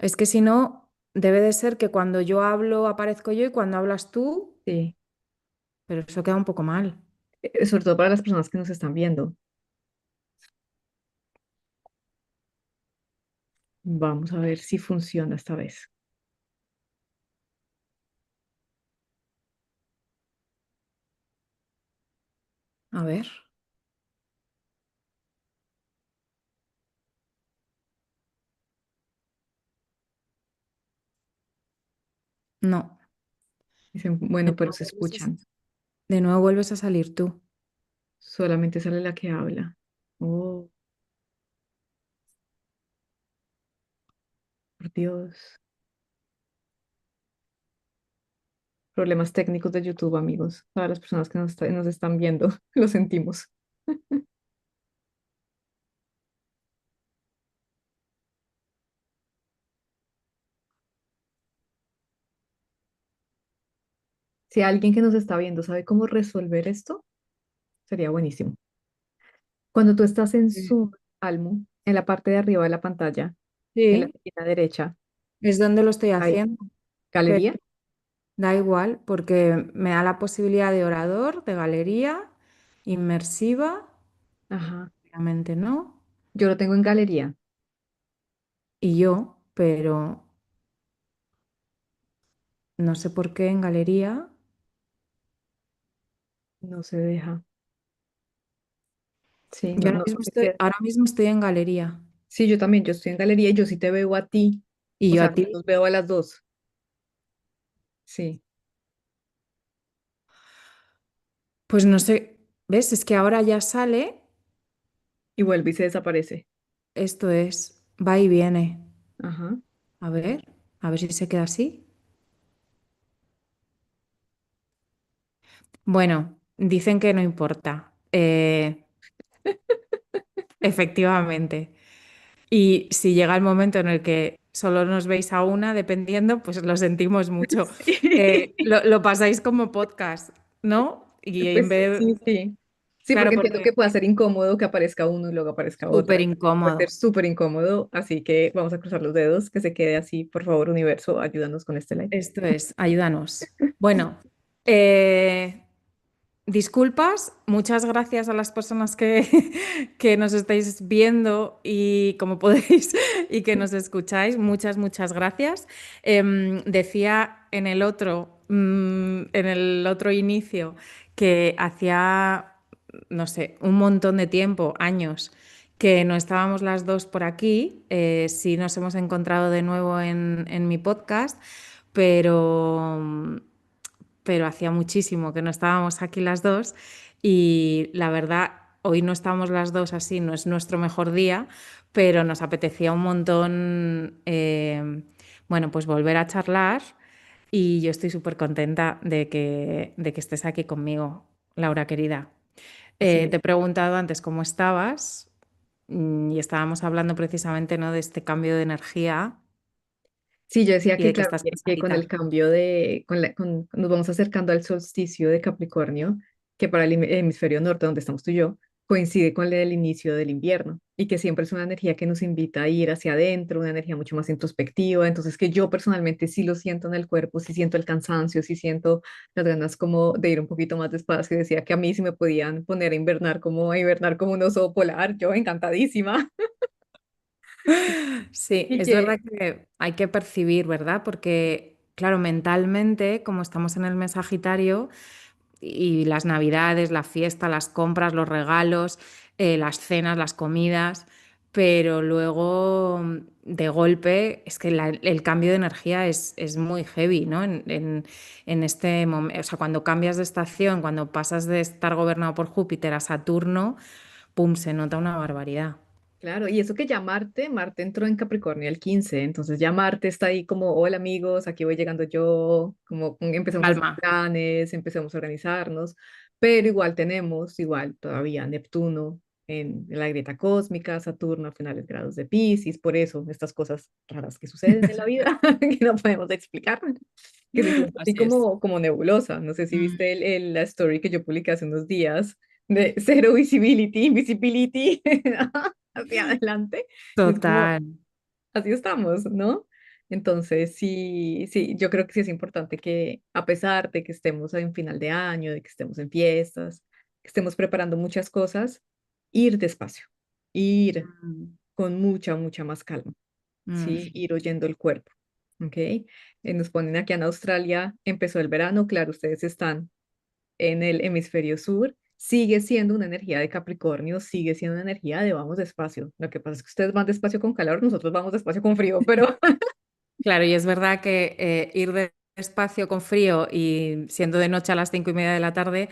Es que si no, debe de ser que cuando yo hablo aparezco yo y cuando hablas tú, Sí, pero eso queda un poco mal. sobre todo para las personas que nos están viendo. Vamos a ver si funciona esta vez. A ver, no. Dicen, De bueno, pero nuevo se vuelves escuchan. de nuevo vuelves a salir tú. Solamente sale la que habla. Oh, por Dios. Problemas técnicos de YouTube, amigos. Para las personas que nos están viendo, lo sentimos. Si alguien que nos está viendo sabe cómo resolver esto, sería buenísimo. Cuando tú estás en Sí. Zoom, Almu, en la parte de arriba de la pantalla, en la Sí, esquina derecha, es donde lo estoy hay haciendo, pero galería. da igual porque me da la posibilidad de orador, de galería, inmersiva, Ajá. obviamente no, Yo lo tengo en galería. y yo, pero no sé por qué en galería. No se deja. Sí, Yo no, ahora no, mismo no sé estoy, qué. ahora mismo estoy en galería Sí, yo también, yo estoy en galería y yo sí te veo a ti. y O yo sea, a ti. los veo a las dos. Sí. Pues no sé, ¿ves? Es que ahora ya sale, Y vuelve y se desaparece. esto es, va y viene. Ajá. A ver si se queda así. Bueno, dicen que no importa. Efectivamente. Y si llega el momento en el que solo nos veis a una, dependiendo, pues lo sentimos mucho. Sí. Lo pasáis como podcast, ¿no? Y en Pues vez, sí, sí. Sí, claro, porque entiendo que porque puede ser incómodo que aparezca uno y luego aparezca súper otra. Puede incómodo. ser súper incómodo, así que vamos a cruzar los dedos, que se quede así. Por favor, universo, ayúdanos con este live. Esto es, ayúdanos. Bueno, eh, disculpas, muchas gracias a las personas que, que nos estáis viendo y como podéis y que nos escucháis. Muchas gracias. Decía en el otro inicio, que hacía, no sé, un montón de tiempo, años, que no estábamos las dos por aquí. Sí nos hemos encontrado de nuevo en mi podcast, pero pero hacía muchísimo que no estábamos aquí las dos y la verdad, hoy no estamos las dos así, no es nuestro mejor día, pero nos apetecía un montón, bueno, pues volver a charlar y yo estoy súper contenta de que estés aquí conmigo, Laura querida. Así Te es. he preguntado antes cómo estabas y estábamos hablando precisamente, ¿no?, de este cambio de energía Sí, yo decía y que, de que claro, estás que con el cansadita. cambio nos vamos acercando al solsticio de Capricornio, que para el hemisferio norte, donde estamos tú y yo, coincide con el inicio del invierno y que siempre es una energía que nos invita a ir hacia adentro, una energía mucho más introspectiva. Entonces, que yo personalmente sí lo siento en el cuerpo, sí siento el cansancio, sí siento las ganas como de ir un poquito más despacio. Decía que a mí sí me podían poner a hibernar como un oso polar, yo encantadísima. Sí, Y es que verdad que hay que percibir, ¿verdad? Porque, claro, mentalmente, como estamos en el mes Sagitario y las navidades, la fiesta, las compras, los regalos, las cenas, las comidas, pero luego de golpe es que el cambio de energía es muy heavy, ¿no? En este momento, o sea, cuando cambias de estación, cuando pasas de estar gobernado por Júpiter a Saturno, ¡pum!, se nota una barbaridad. claro, y eso que ya Marte entró en Capricornio el 15, entonces ya Marte está ahí como, hola amigos, aquí voy llegando yo, como empezamos a hacer Calma. planes, empezamos a organizarnos, pero igual tenemos, igual todavía Neptuno en la grieta cósmica, Saturno a finales grados de Piscis, por eso estas cosas raras que suceden en la vida, que no podemos explicar, que se siente así Así es. como nebulosa. No sé si Mm. viste la story que yo publiqué hace unos días de cero visibility hacia adelante. Y es como, Total. así estamos, ¿no? Entonces, sí, sí, yo creo que sí es importante que a pesar de que estemos en final de año, de que estemos en fiestas, que estemos preparando muchas cosas, ir despacio, ir Mm, con mucha, mucha más calma, mm. ¿sí? Ir oyendo el cuerpo, ¿ok? Nos ponen aquí en Australia, empezó el verano, claro, ustedes están en el hemisferio sur, sigue siendo una energía de Capricornio, sigue siendo una energía de vamos despacio. Lo que pasa es que ustedes van despacio con calor, nosotros vamos despacio con frío, pero Claro, y es verdad que ir despacio con frío y siendo de noche a las 5:30 de la tarde,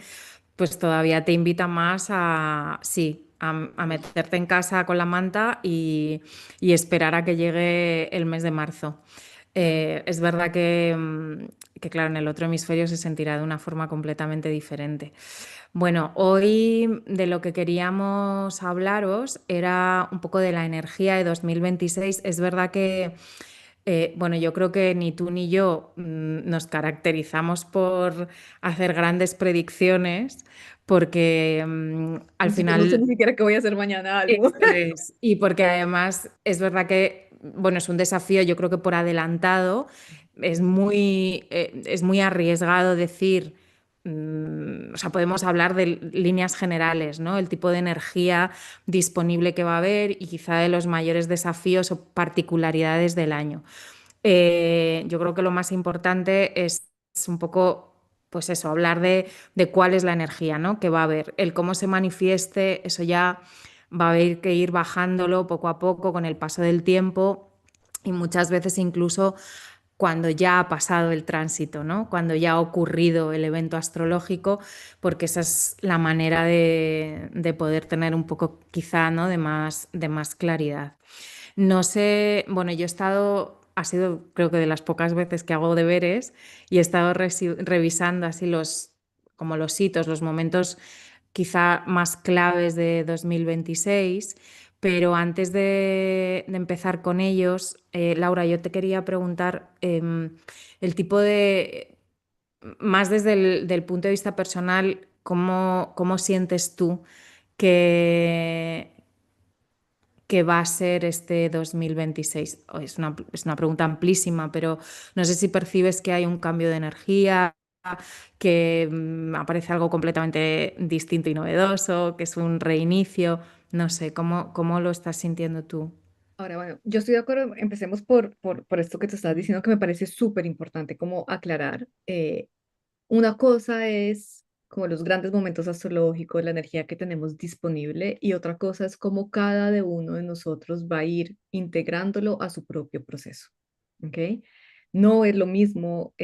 pues todavía te invita más a, sí, a meterte en casa con la manta y esperar a que llegue el mes de marzo. Es verdad que, claro, en el otro hemisferio se sentirá de una forma completamente diferente. Bueno, hoy de lo que queríamos hablaros era un poco de la energía de 2026. Es verdad que, bueno, yo creo que ni tú ni yo nos caracterizamos por hacer grandes predicciones, porque al yo no sé final ni siquiera qué voy a hacer mañana algo. eso es. Y porque además es verdad que, bueno, es un desafío, yo creo que por adelantado es muy arriesgado decir, o sea, podemos hablar de líneas generales, ¿no? El tipo de energía disponible que va a haber y quizá de los mayores desafíos o particularidades del año. Yo creo que lo más importante es un poco, pues eso, hablar de cuál es la energía, ¿no? Que va a haber. El cómo se manifieste, eso ya va a haber que ir bajándolo poco a poco con el paso del tiempo y muchas veces incluso cuando ya ha pasado el tránsito, ¿no? Cuando ya ha ocurrido el evento astrológico, porque esa es la manera de poder tener un poco quizá, ¿no? De más claridad. No sé, bueno, yo he estado, ha sido creo que de las pocas veces que hago deberes y he estado revisando así como los hitos, los momentos quizá más claves de 2026, pero antes de empezar con ellos, Laura, yo te quería preguntar el tipo más desde del punto de vista personal, cómo sientes tú que, que va a ser este 2026? Es una pregunta amplísima, pero no sé si percibes que hay un cambio de energía, que aparece algo completamente distinto y novedoso, que es un reinicio. No sé, ¿cómo lo estás sintiendo tú? Ahora, bueno, yo estoy de acuerdo, empecemos por esto que te estás diciendo que me parece súper importante como aclarar. Una cosa es como los grandes momentos astrológicos, la energía que tenemos disponible, y otra cosa es cómo cada de uno de nosotros va a ir integrándolo a su propio proceso. ¿Ok? No es lo mismo,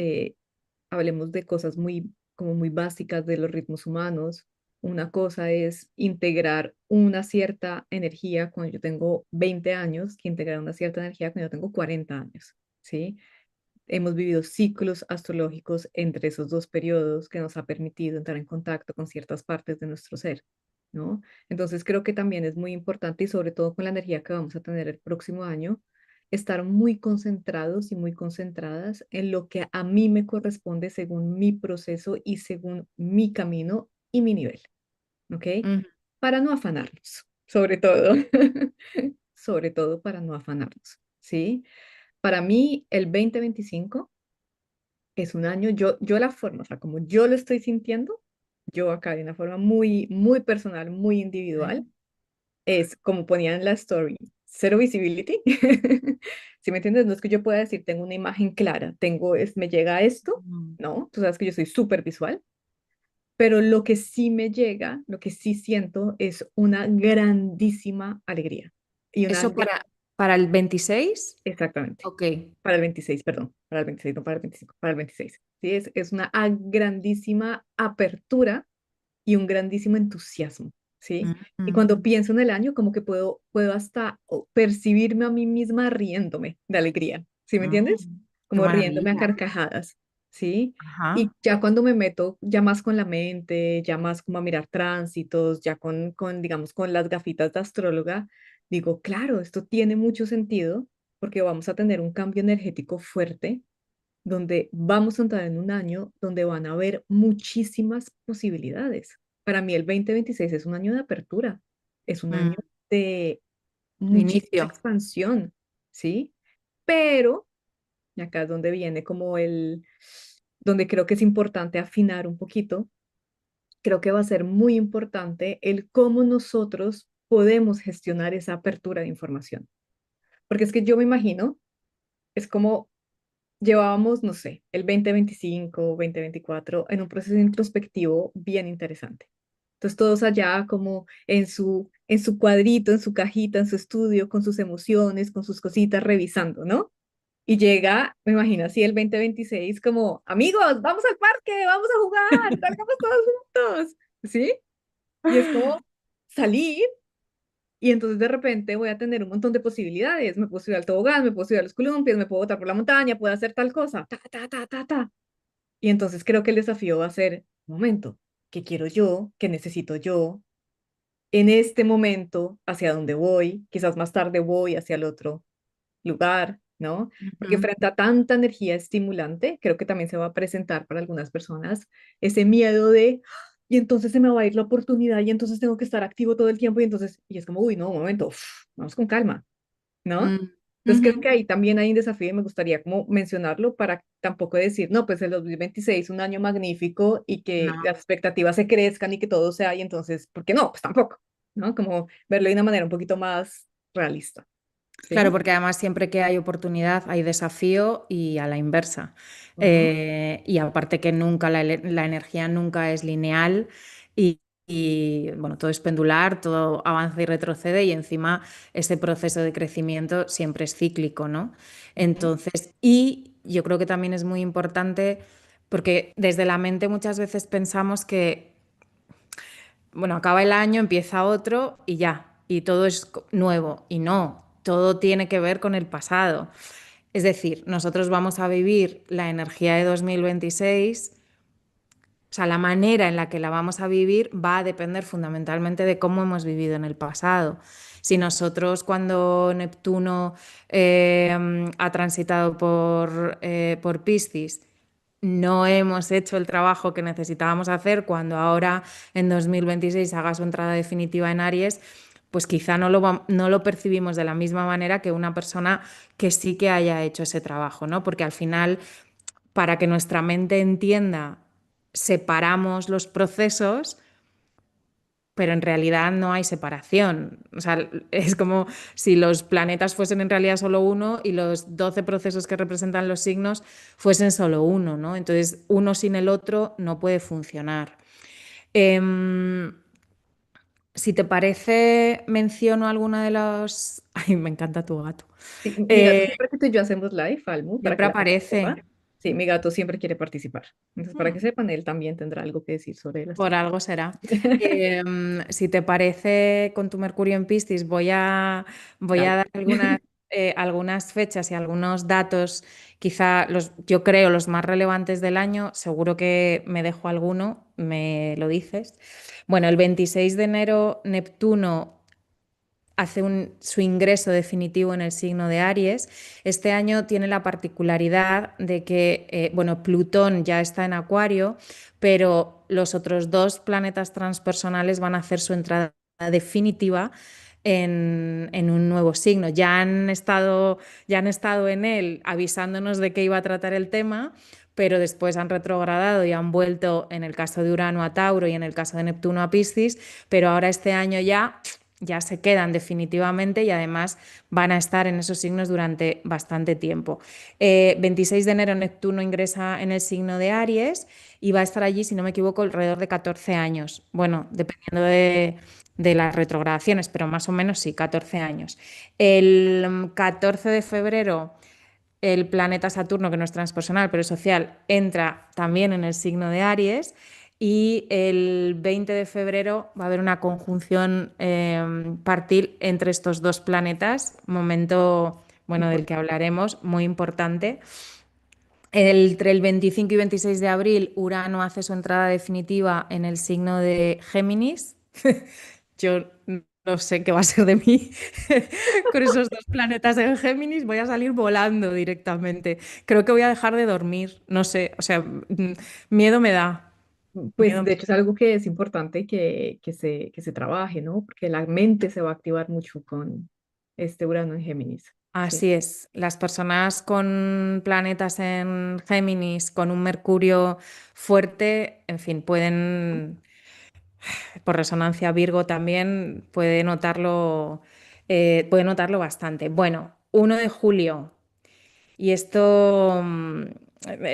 hablemos de cosas muy, como muy básicas de los ritmos humanos. Una cosa es integrar una cierta energía cuando yo tengo 20 años que integrar una cierta energía cuando yo tengo 40 años, ¿sí? Hemos vivido ciclos astrológicos entre esos dos periodos que nos ha permitido entrar en contacto con ciertas partes de nuestro ser, ¿no? Entonces creo que también es muy importante y sobre todo con la energía que vamos a tener el próximo año, estar muy concentrados y muy concentradas en lo que a mí me corresponde según mi proceso y según mi camino y mi nivel, ¿ok? Ujú. Para no afanarnos, sobre todo, sobre todo para no afanarnos, ¿sí? Para mí, el 2025 es un año, yo la forma, o sea, como yo lo estoy sintiendo, yo acá de una forma muy, muy personal, muy individual, ¿Eh? es como ponía en la story, cero visibility. ¿Sí me entiendes? No es que yo pueda decir, tengo una imagen clara, me llega esto, Mm. ¿no? Tú sabes que yo soy súper visual, pero lo que sí me llega, lo que sí siento es una grandísima alegría y una, ¿Eso para el 26? exactamente. Ok. Para el 26, perdón, para el 26, no para el 25, para el 26. Sí, es una grandísima apertura y un grandísimo entusiasmo, ¿sí? Y cuando Mm, pienso en el año, como que puedo hasta percibirme a mí misma riéndome de alegría, ¿sí me entiendes? qué Como riéndome a maravilla. carcajadas, ¿sí? Y Ajá. ya cuando me meto ya más con la mente, ya más como a mirar tránsitos, ya digamos, con las gafitas de astróloga, digo, claro, esto tiene mucho sentido porque vamos a tener un cambio energético fuerte donde vamos a entrar en un año donde van a haber muchísimas posibilidades. Para mí el 2026 es un año de apertura, es un año Mm, de de muchísima inicio. expansión, ¿sí? Pero, y acá es donde viene donde creo que es importante afinar un poquito. Creo que va a ser muy importante el cómo nosotros podemos gestionar esa apertura de información. Porque es que yo me imagino, es como llevábamos, no sé, el 2025, 2024 en un proceso introspectivo bien interesante. Entonces todos allá como en su cuadrito, en su cajita, en su estudio, con sus emociones, con sus cositas, revisando, ¿no? Y llega, me imagino así el 2026 como, amigos, vamos al parque, vamos a jugar, salgamos todos juntos, ¿sí? Y es como salir y entonces de repente voy a tener un montón de posibilidades. Me puedo subir al tobogán, me puedo subir a los columpios, me puedo botar por la montaña, puedo hacer tal cosa, ta, ta, ta, ta, ta. Y entonces creo que el desafío va a ser, un momento, ¿qué quiero yo? ¿Qué necesito yo? En este momento, ¿hacia dónde voy? Quizás más tarde voy hacia el otro lugar, ¿no? Porque Ujú. frente a tanta energía estimulante, creo que también se va a presentar para algunas personas ese miedo de, y entonces se me va a ir la oportunidad y entonces tengo que estar activo todo el tiempo y entonces, y es como, uy, no, un momento, vamos con calma, ¿no? Mm, Entonces creo ujú. que ahí también hay un desafío y me gustaría como mencionarlo para tampoco decir, no, pues el 2026 un año magnífico y que No. las expectativas se crezcan y que todo sea y entonces, ¿por qué no? Pues tampoco, ¿no? Como verlo de una manera un poquito más realista, Claro, ¿sí? porque además siempre que hay oportunidad hay desafío y a la inversa. Ujú. Y aparte que nunca la energía nunca es lineal bueno, todo es pendular, todo avanza y retrocede y encima ese proceso de crecimiento siempre es cíclico, ¿no? Ujú. Entonces, y yo creo que también es muy importante porque desde la mente muchas veces pensamos que bueno, acaba el año, empieza otro y ya, y todo es nuevo. Y no, todo tiene que ver con el pasado. Es decir, nosotros vamos a vivir la energía de 2026, o sea, la manera en la que la vamos a vivir va a depender fundamentalmente de cómo hemos vivido en el pasado. Si nosotros cuando Neptuno ha transitado por Piscis, no hemos hecho el trabajo que necesitábamos hacer cuando ahora en 2026 haga su entrada definitiva en Aries, pues quizá no lo percibimos de la misma manera que una persona que sí que haya hecho ese trabajo, ¿no? Porque al final, para que nuestra mente entienda, separamos los procesos, pero en realidad no hay separación. O sea, es como si los planetas fuesen en realidad solo uno y los 12 procesos que representan los signos fuesen solo uno, ¿no? Entonces, uno sin el otro no puede funcionar. Em, si te parece, menciono alguna de los... Ay, me encanta tu gato. Sí, mi gato Eh, siempre que tú y yo hacemos live, Almu, para siempre que la gente aparece. sepa, sí, mi gato siempre quiere participar. Entonces, para que Hmm. sepan, él también tendrá algo que decir sobre el Por asunto. algo será. Si te parece, con tu Mercurio en Piscis, voy a Dale. dar algunas fechas y algunos datos, quizá yo creo los más relevantes del año. Seguro que me dejo alguno, me lo dices. Bueno, el 26 de enero, Neptuno hace su ingreso definitivo en el signo de Aries. Este año tiene la particularidad de que, bueno, Plutón ya está en Acuario, pero los otros dos planetas transpersonales van a hacer su entrada definitiva en un nuevo signo. Ya han estado en él avisándonos de que iba a tratar el tema, pero después han retrogradado y han vuelto, en el caso de Urano a Tauro y en el caso de Neptuno a Piscis, pero ahora este año ya se quedan definitivamente y además van a estar en esos signos durante bastante tiempo. 26 de enero Neptuno ingresa en el signo de Aries y va a estar allí, si no me equivoco, alrededor de 14 años. Bueno, dependiendo de las retrogradaciones, pero más o menos sí, 14 años. El 14 de febrero el planeta Saturno, que no es transpersonal, pero es social, entra también en el signo de Aries y el 20 de febrero va a haber una conjunción partil entre estos dos planetas, momento, bueno, del que hablaremos, muy importante. Entre el 25 y 26 de abril, Urano hace su entrada definitiva en el signo de Géminis. Yo no sé qué va a ser de mí con esos dos planetas en Géminis. Voy a salir volando directamente. Creo que voy a dejar de dormir. No sé, o sea, miedo me da. Pues Miedo. de hecho es algo que es importante que se trabaje, ¿no? Porque la mente se va a activar mucho este Urano en Géminis. Sí. Así es. Las personas con planetas en Géminis, con un Mercurio fuerte, en fin, pueden, por resonancia Virgo también, puede notarlo bastante. Bueno, 1 de julio. Y esto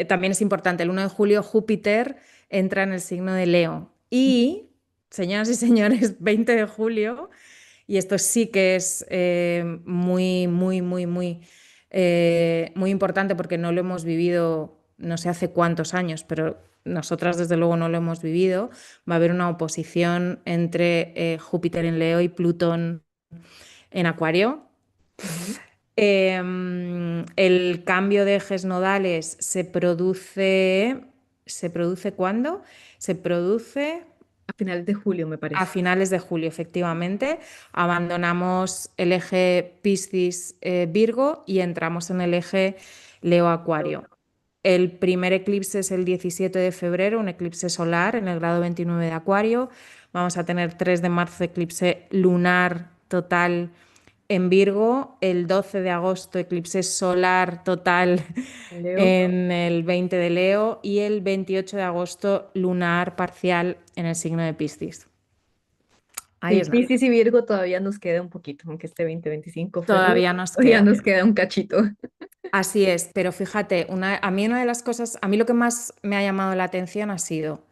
también es importante. El 1 de julio Júpiter entra en el signo de Leo. Y, señoras y señores, 20 de julio, y esto sí que es muy, muy, muy, muy, muy importante porque no lo hemos vivido no sé hace cuántos años, pero nosotras desde luego no lo hemos vivido. Va a haber una oposición entre Júpiter en Leo y Plutón en Acuario. Ujú. El cambio de ejes nodales ¿se produce cuándo? Se produce A finales de julio, me a parece. finales de julio, efectivamente. Abandonamos el eje Piscis-Virgo y entramos en el eje Leo-Acuario. El primer eclipse es el 17 de febrero, un eclipse solar en el grado 29 de Acuario. Vamos a tener 3 de marzo eclipse lunar total en Virgo, el 12 de agosto eclipse solar total Leo. en el 20 de Leo y el 28 de agosto lunar parcial en el signo de Piscis. Ahí Sí, es nada. Piscis y Virgo todavía nos queda un poquito, aunque este 2025 fue duro, Todavía nos todavía queda. nos queda un cachito. Así es, pero fíjate, a mí una de las cosas, a mí lo que más me ha llamado la atención ha sido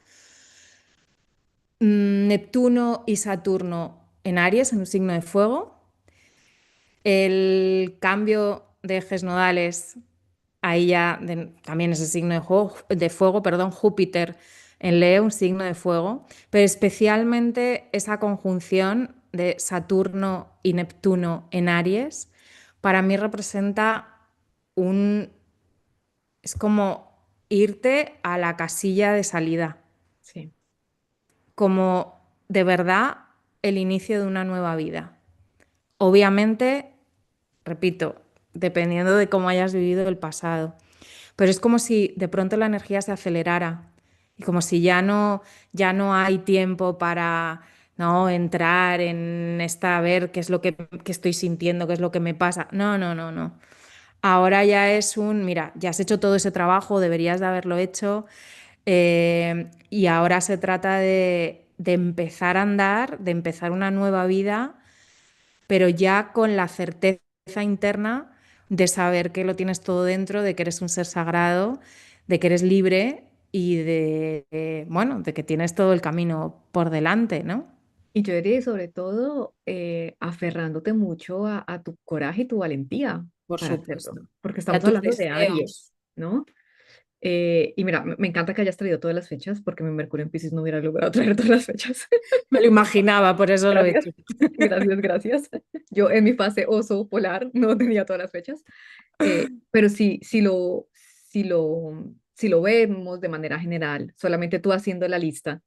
Neptuno y Saturno en Aries, en un signo de fuego, el cambio de ejes nodales, ahí ya también es el signo de fuego, perdón, Júpiter en Leo, un signo de fuego, pero especialmente esa conjunción de Saturno y Neptuno en Aries, para mí representa un, es como irte a la casilla de salida, Sí. como de verdad el inicio de una nueva vida. Obviamente, repito, dependiendo de cómo hayas vivido el pasado. Pero es como si de pronto la energía se acelerara y como si ya no hay tiempo para no entrar en esta, a ver qué es lo que estoy sintiendo, qué es lo que me pasa. No, no, no, no. Ahora ya es mira, ya has hecho todo ese trabajo, deberías de haberlo hecho y ahora se trata de empezar a andar, de empezar una nueva vida pero ya con la certeza interna de saber que lo tienes todo dentro, de que eres un ser sagrado, de que eres libre y bueno, de que tienes todo el camino por delante, ¿no? Y yo diría, sobre todo, aferrándote mucho a tu coraje y tu valentía Por para hacerlo, supuesto. porque Y a estamos tus hablando de deseos. Aries, ¿no? Y mira, me encanta que hayas traído todas las fechas, porque mi Mercurio en Piscis no hubiera logrado traer todas las fechas. Me lo imaginaba, por eso lo he Gracias, hecho. gracias, gracias. Yo en mi fase oso polar no tenía todas las fechas. Pero si lo vemos de manera general, solamente tú haciendo la lista,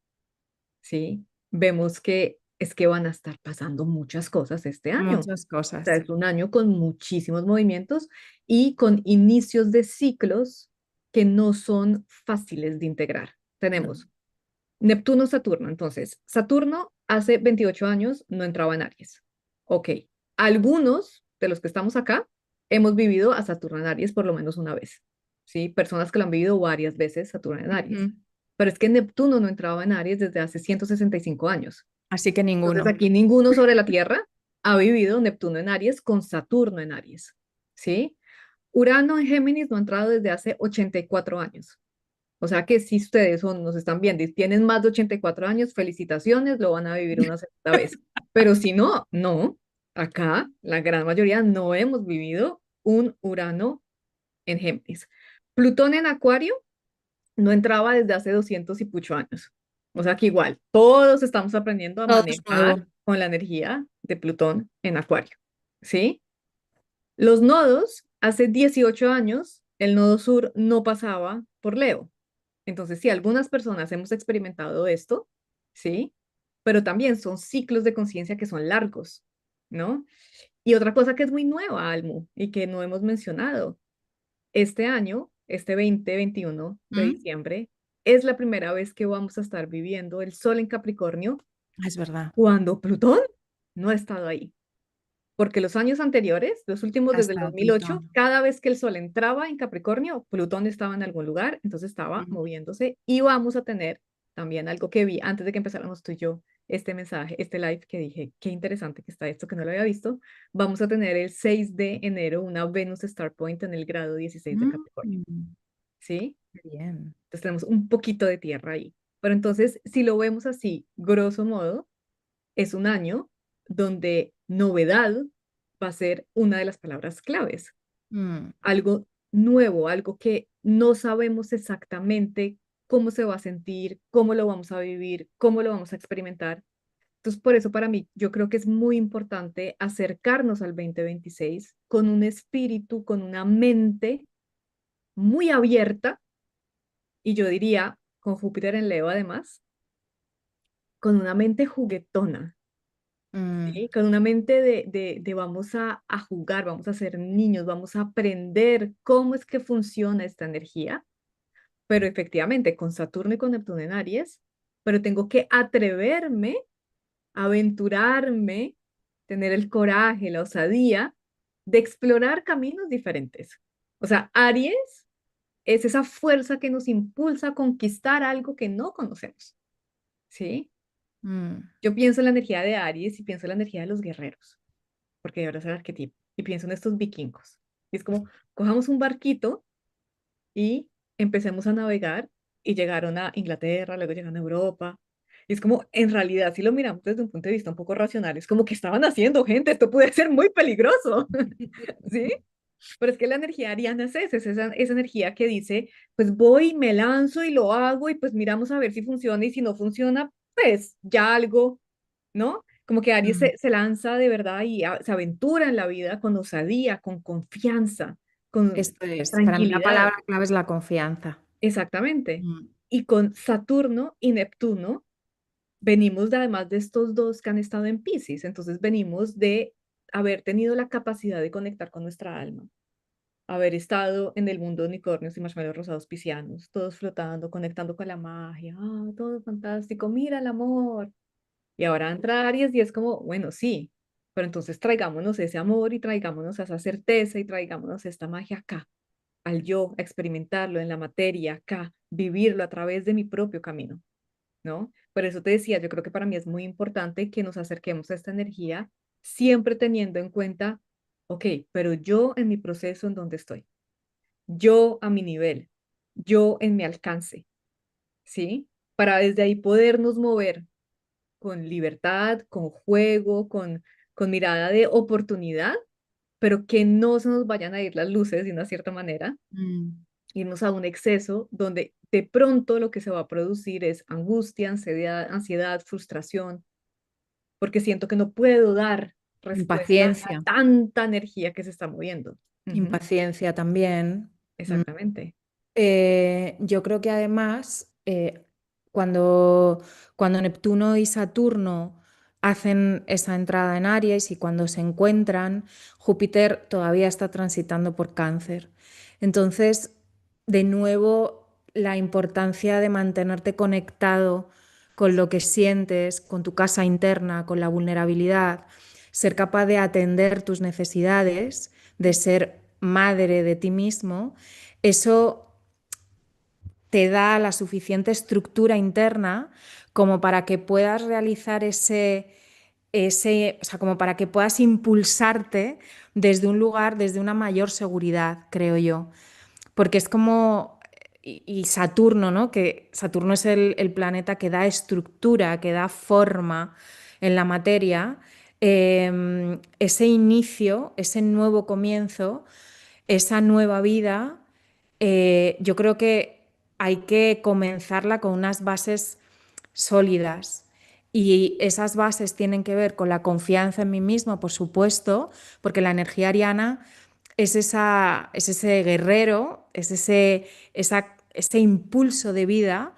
¿sí? Vemos que es que van a estar pasando muchas cosas este año. Muchas O sea, cosas. es un año con muchísimos movimientos y con inicios de ciclos que no son fáciles de integrar. No. Tenemos Neptuno, Saturno. Entonces, Saturno hace 28 años no entraba en Aries. Ok, algunos de los que estamos acá hemos vivido a Saturno en Aries por lo menos una vez. ¿Sí? Personas que lo han vivido varias veces Saturno en Aries. Ujú. Pero es que Neptuno no entraba en Aries desde hace 165 años. Así que Entonces ninguno. aquí ninguno sobre la Tierra ha vivido Neptuno en Aries con Saturno en Aries. ¿Sí? Urano en Géminis no ha entrado desde hace 84 años. O sea que si ustedes nos están viendo y tienen más de 84 años, felicitaciones, lo van a vivir una segunda vez. Pero si no, no. Acá la gran mayoría no hemos vivido un Urano en Géminis. Plutón en Acuario no entraba desde hace 200 y pucho años. O sea que igual, todos estamos aprendiendo a Todo es manejar nuevo. con la energía de Plutón en Acuario. ¿Sí? Los nodos, hace 18 años, el nodo sur no pasaba por Leo. Entonces, sí, algunas personas hemos experimentado esto, ¿sí? Pero también son ciclos de conciencia que son largos, ¿no? Y otra cosa que es muy nueva, Almu, y que no hemos mencionado, este año, este 2021 de ¿Mm? diciembre, es la primera vez que vamos a estar viviendo el Sol en Capricornio Es verdad. cuando Plutón no ha estado ahí. porque los años anteriores, los últimos desde el Hasta 2008, Plutón. cada vez que el Sol entraba en Capricornio, Plutón estaba en algún lugar, entonces estaba Mm. moviéndose y vamos a tener también algo que vi antes de que empezáramos tú y yo este mensaje, este live que dije, qué interesante que está esto que no lo había visto. Vamos a tener el 6 de enero una Venus Star Point en el grado 16 de Capricornio, Mm, ¿sí? qué bien. Entonces tenemos un poquito de tierra ahí. Pero entonces, si lo vemos así, grosso modo, es un año donde novedad va a ser una de las palabras claves. Mm, Algo nuevo, algo que no sabemos exactamente cómo se va a sentir, cómo lo vamos a vivir, cómo lo vamos a experimentar. Entonces, por eso para mí, yo creo que es muy importante acercarnos al 2026 con un espíritu, con una mente muy abierta, y yo diría, con Júpiter en Leo además, con una mente juguetona, mm, ¿sí? Con una mente de vamos a jugar, vamos a ser niños, vamos a aprender cómo es que funciona esta energía, pero efectivamente con Saturno y con Neptuno en Aries, pero tengo que atreverme, aventurarme, tener el coraje, la osadía de explorar caminos diferentes. O sea, Aries es esa fuerza que nos impulsa a conquistar algo que no conocemos, ¿sí? mm. Yo pienso en la energía de Aries y pienso en la energía de los guerreros, porque ahora es el arquetipo, y pienso en estos vikingos. Y es como, cojamos un barquito y empecemos a navegar y llegaron a Inglaterra, luego llegaron a Europa. Y es como, en realidad, si lo miramos desde un punto de vista un poco racional, es como, ¿qué estaban haciendo, gente? Esto puede ser muy peligroso, ¿sí? Pero es que la energía ariana es esa energía que dice, pues voy, me lanzo y lo hago y pues miramos a ver si funciona y si no funciona, pues ya algo, ¿no? Como que Aries Mm. se lanza de verdad y se aventura en la vida con osadía, con confianza, con Esto es, para mí la tranquilidad. palabra clave es la confianza. Exactamente. Mm. Y con Saturno y Neptuno venimos además de estos dos que han estado en Piscis, entonces venimos de haber tenido la capacidad de conectar con nuestra alma, haber estado en el mundo de unicornios y marshmallows rosados piscianos, todos flotando, conectando con la magia, todo fantástico, mira el amor. Y ahora entra Aries y es como, bueno, sí, pero entonces traigámonos ese amor y traigámonos esa certeza y traigámonos esta magia acá, al yo, a experimentarlo en la materia acá, vivirlo a través de mi propio camino, ¿no? Por eso te decía, yo creo que para mí es muy importante que nos acerquemos a esta energía siempre teniendo en cuenta, ok, pero yo en mi proceso en donde estoy, yo a mi nivel, yo en mi alcance, ¿sí? Para desde ahí podernos mover con libertad, con juego, con mirada de oportunidad, pero que no se nos vayan a ir las luces de una cierta manera, Mm. irnos a un exceso donde de pronto lo que se va a producir es angustia, ansiedad, frustración, porque siento que no puedo dar respuesta a Impaciencia, tanta energía que se está moviendo. Ujú, impaciencia también. Mm. exactamente. Yo creo que además, cuando, cuando Neptuno y Saturno hacen esa entrada en Aries y cuando se encuentran, Júpiter todavía está transitando por Cáncer. Entonces, de nuevo, la importancia de mantenerte conectado con lo que sientes, con tu casa interna, con la vulnerabilidad, ser capaz de atender tus necesidades, de ser madre de ti mismo, eso te da la suficiente estructura interna como para que puedas realizar o sea, como para que puedas impulsarte desde un lugar, desde una mayor seguridad, creo yo. Porque es como, y Saturno, ¿no? Que Saturno es el planeta que da estructura, que da forma en la materia. Ese inicio, ese nuevo comienzo, esa nueva vida, yo creo que hay que comenzarla con unas bases sólidas. Y esas bases tienen que ver con la confianza en mí mismo, por supuesto, porque la energía ariana es ese guerrero, ese impulso de vida,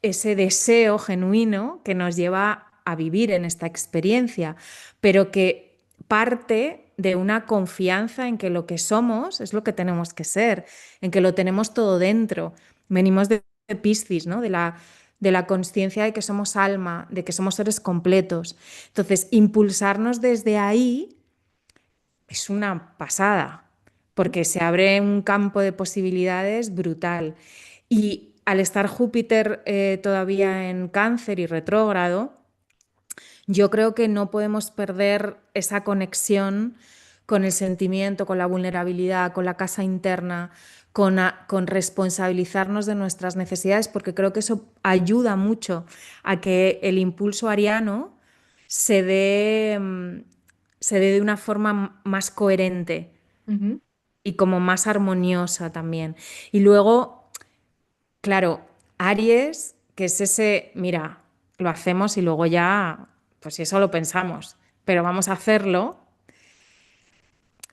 ese deseo genuino que nos lleva a vivir en esta experiencia, pero que parte de una confianza en que lo que somos es lo que tenemos que ser, en que lo tenemos todo dentro. Venimos de Piscis, ¿no? De la conciencia de que somos alma, de que somos seres completos. Entonces, impulsarnos desde ahí es una pasada, porque se abre un campo de posibilidades brutal. Y al estar Júpiter todavía en Cáncer y retrógrado, yo creo que no podemos perder esa conexión con el sentimiento, con la vulnerabilidad, con la casa interna, con responsabilizarnos de nuestras necesidades, porque creo que eso ayuda mucho a que el impulso ariano se dé, se dé de una forma más coherente Ujú. y como más armoniosa también. Y luego, claro, Aries, que es ese, mira, lo hacemos y luego ya, pues si eso lo pensamos, pero vamos a hacerlo.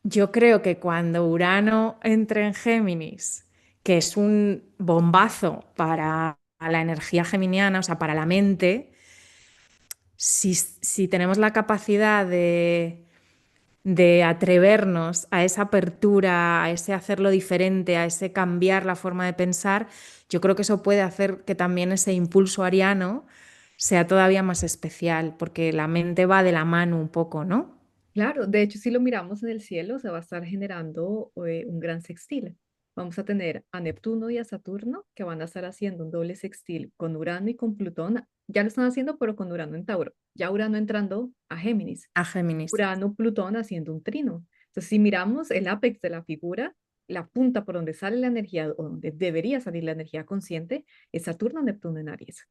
Yo creo que cuando Urano entre en Géminis, que es un bombazo para la energía geminiana, o sea, para la mente, si tenemos la capacidad de atrevernos a esa apertura, a ese hacerlo diferente, a ese cambiar la forma de pensar, yo creo que eso puede hacer que también ese impulso ariano sea todavía más especial, porque la mente va de la mano un poco, ¿no? Claro, de hecho, si lo miramos en el cielo, se va a estar generando un gran sextil. Vamos a tener a Neptuno y a Saturno que van a estar haciendo un doble sextil con Urano y con Plutón. Ya lo están haciendo, pero con Urano en Tauro. Ya Urano entrando a Géminis. A Géminis. Urano, Plutón haciendo un trino. Entonces, si miramos el apex de la figura, la punta por donde sale la energía, o donde debería salir la energía consciente, es Saturno, Neptuno en Aries.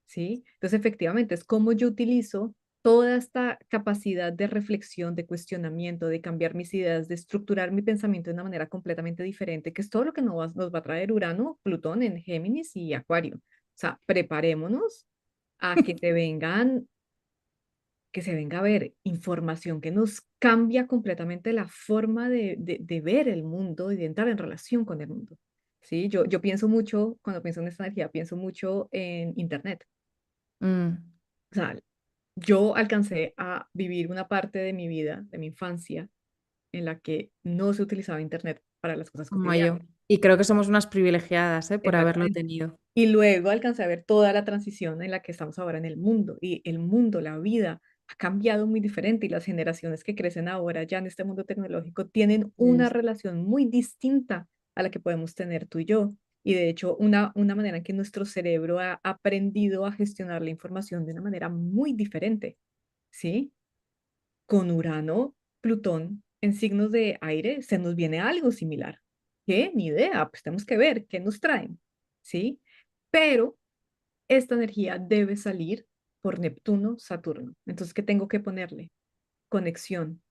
¿Sí? Entonces, efectivamente, es como yo utilizo toda esta capacidad de reflexión, de cuestionamiento, de cambiar mis ideas, de estructurar mi pensamiento de una manera completamente diferente, que es todo lo que nos va a traer Urano, Plutón en Géminis y Acuario. O sea, preparémonos a que te vengan que se venga a ver información que nos cambia completamente la forma de ver el mundo y de entrar en relación con el mundo. ¿Sí? Yo pienso mucho, cuando pienso en esta energía, pienso mucho en Internet. Mm, O sea, yo alcancé a vivir una parte de mi vida, de mi infancia, en la que no se utilizaba Internet para las cosas como yo. cotidianas. Y creo que somos unas privilegiadas, por haberlo Exactamente. tenido. Y luego alcancé a ver toda la transición en la que estamos ahora en el mundo. Y el mundo, la vida, ha cambiado muy diferente y las generaciones que crecen ahora ya en este mundo tecnológico tienen una Sí. relación muy distinta a la que podemos tener tú y yo. Y de hecho, una manera en que nuestro cerebro ha aprendido a gestionar la información de una manera muy diferente, ¿sí? Con Urano, Plutón en signos de aire, se nos viene algo similar. ¿Qué? Ni idea, pues tenemos que ver qué nos traen, ¿sí? Pero esta energía debe salir por Neptuno, Saturno. Entonces, ¿qué tengo que ponerle? Conexión,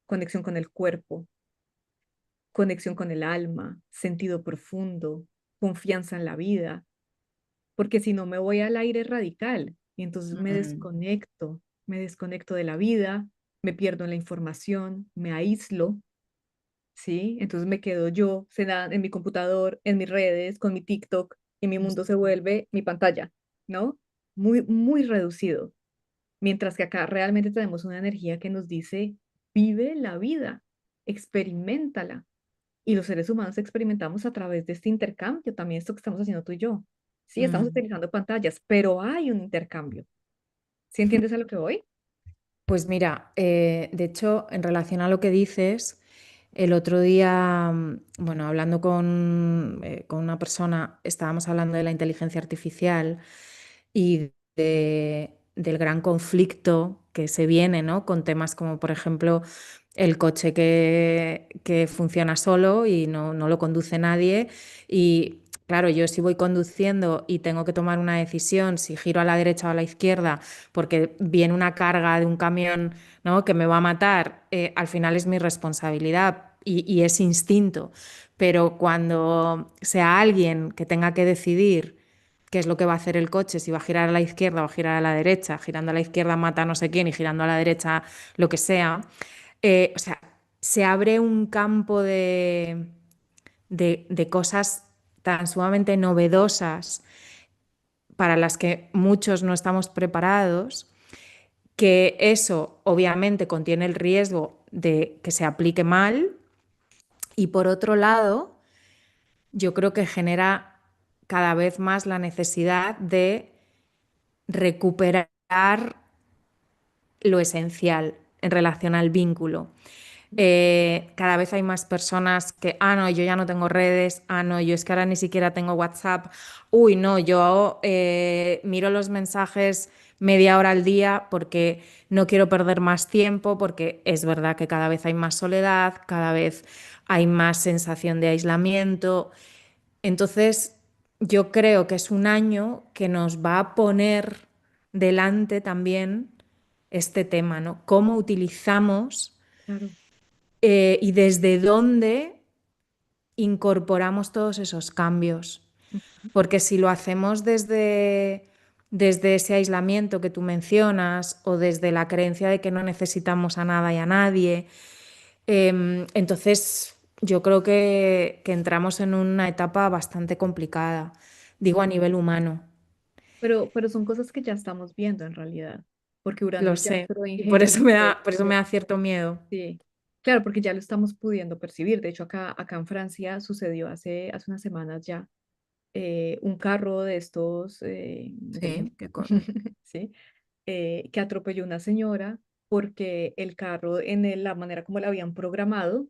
conexión con el cuerpo, conexión con el alma, sentido profundo, confianza en la vida, porque si no me voy al aire radical y entonces Mm, me desconecto de la vida, me pierdo en la información, me aíslo, ¿sí? Entonces me quedo yo en mi computador, en mis redes, con mi TikTok y mi mundo se vuelve mi pantalla, ¿no? Muy, muy reducido. Mientras que acá realmente tenemos una energía que nos dice, vive la vida, experimentala. Y los seres humanos experimentamos a través de este intercambio, también esto que estamos haciendo tú y yo. Sí, estamos mm. utilizando pantallas, pero hay un intercambio. ¿Sí entiendes a lo que voy? Pues mira, de hecho, en relación a lo que dices, el otro día, bueno, hablando con una persona, estábamos hablando de la inteligencia artificial y del gran conflicto que se viene, ¿no? Con temas como, por ejemplo, el coche que funciona solo y no lo conduce nadie. Y claro, yo si voy conduciendo y tengo que tomar una decisión, si giro a la derecha o a la izquierda, porque viene una carga de un camión, ¿no? que me va a matar, al final es mi responsabilidad y es instinto. Pero cuando sea alguien que tenga que decidir qué es lo que va a hacer el coche, si va a girar a la izquierda o a girar a la derecha, girando a la izquierda mata a no sé quién y girando a la derecha lo que sea, o sea, se abre un campo de cosas tan sumamente novedosas para las que muchos no estamos preparados, que eso obviamente contiene el riesgo de que se aplique mal y por otro lado, yo creo que genera cada vez más la necesidad de recuperar lo esencial en relación al vínculo. Cada vez hay más personas que, no, yo ya no tengo redes, no, yo es que ahora ni siquiera tengo WhatsApp, uy, no, yo miro los mensajes media hora al día porque no quiero perder más tiempo, porque es verdad que cada vez hay más soledad, cada vez hay más sensación de aislamiento. Entonces, yo creo que es un año que nos va a poner delante también este tema, ¿no? Cómo utilizamos Claro. y desde dónde incorporamos todos esos cambios. Ujú. Porque si lo hacemos desde ese aislamiento que tú mencionas o desde la creencia de que no necesitamos a nada y a nadie, entonces yo creo que entramos en una etapa bastante complicada, digo a nivel humano, Pero son cosas que ya estamos viendo en realidad, porque Urano lo ya sé, entró en y por eso Géminis. me da, por eso me da cierto miedo. Sí, claro, porque ya lo estamos pudiendo percibir. De hecho, acá en Francia sucedió hace unas semanas ya un carro de estos Sí, inteligentes, qué cosa. ¿sí? Que atropelló una señora porque el carro, la manera como lo habían programado,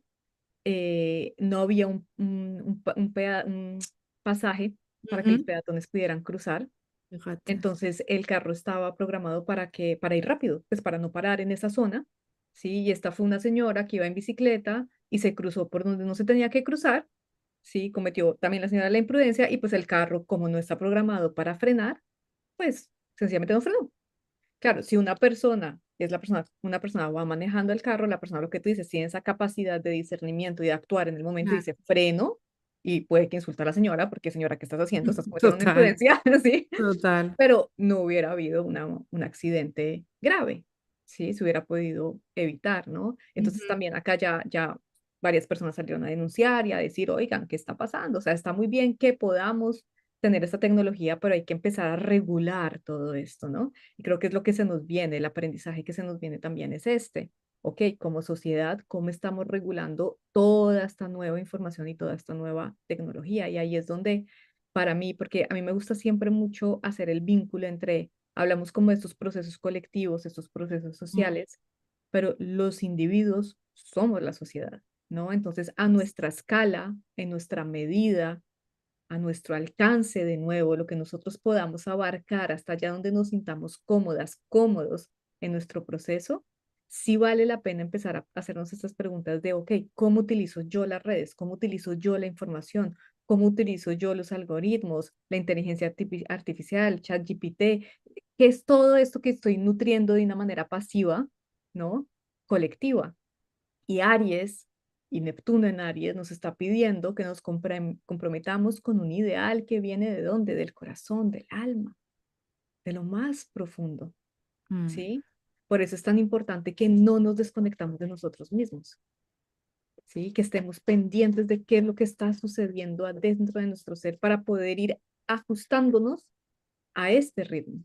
no había un pasaje para que los Ujú. peatones pudieran cruzar. Fíjate. Entonces el carro estaba programado para ir rápido, pues para no parar en esa zona, ¿sí? Y esta fue una señora que iba en bicicleta y se cruzó por donde no se tenía que cruzar, ¿sí? Cometió también la señora la imprudencia y pues el carro, como no está programado para frenar, pues sencillamente no frenó. Claro, si una persona va manejando el carro, la persona, lo que tú dices, tiene esa capacidad de discernimiento y de actuar en el momento y Claro. dice freno y puede que insulta a la señora porque señora, ¿qué estás haciendo? Estás cometiendo una Total, imprudencia, ¿sí? total. Pero no hubiera habido un accidente grave, ¿sí? Se hubiera podido evitar, ¿no? Entonces Ujú. también acá ya varias personas salieron a denunciar y a decir, oigan, ¿qué está pasando? O sea, está muy bien que podamos tener esta tecnología, pero hay que empezar a regular todo esto, ¿no? Y creo que es lo que se nos viene, el aprendizaje que se nos viene también es este. Ok, como sociedad, ¿cómo estamos regulando toda esta nueva información y toda esta nueva tecnología? Y ahí es donde para mí, porque a mí me gusta siempre mucho hacer el vínculo entre, hablamos como de estos procesos colectivos, estos procesos Mm. sociales, pero los individuos somos la sociedad, ¿no? Entonces, a nuestra escala, en nuestra medida, a nuestro alcance de nuevo, lo que nosotros podamos abarcar hasta allá donde nos sintamos cómodas, cómodos en nuestro proceso, sí vale la pena empezar a hacernos estas preguntas de, ok, ¿cómo utilizo yo las redes? ¿Cómo utilizo yo la información? ¿Cómo utilizo yo los algoritmos, la inteligencia artificial, ChatGPT? ¿Qué es todo esto que estoy nutriendo de una manera pasiva, ¿no? Colectiva. Y Aries y Neptuno en Aries nos está pidiendo que nos comprometamos con un ideal que viene de dónde, del corazón, del alma, de lo más profundo, Mm. ¿sí? Por eso es tan importante que no nos desconectamos de nosotros mismos, ¿sí? Que estemos pendientes de qué es lo que está sucediendo adentro de nuestro ser para poder ir ajustándonos a este ritmo.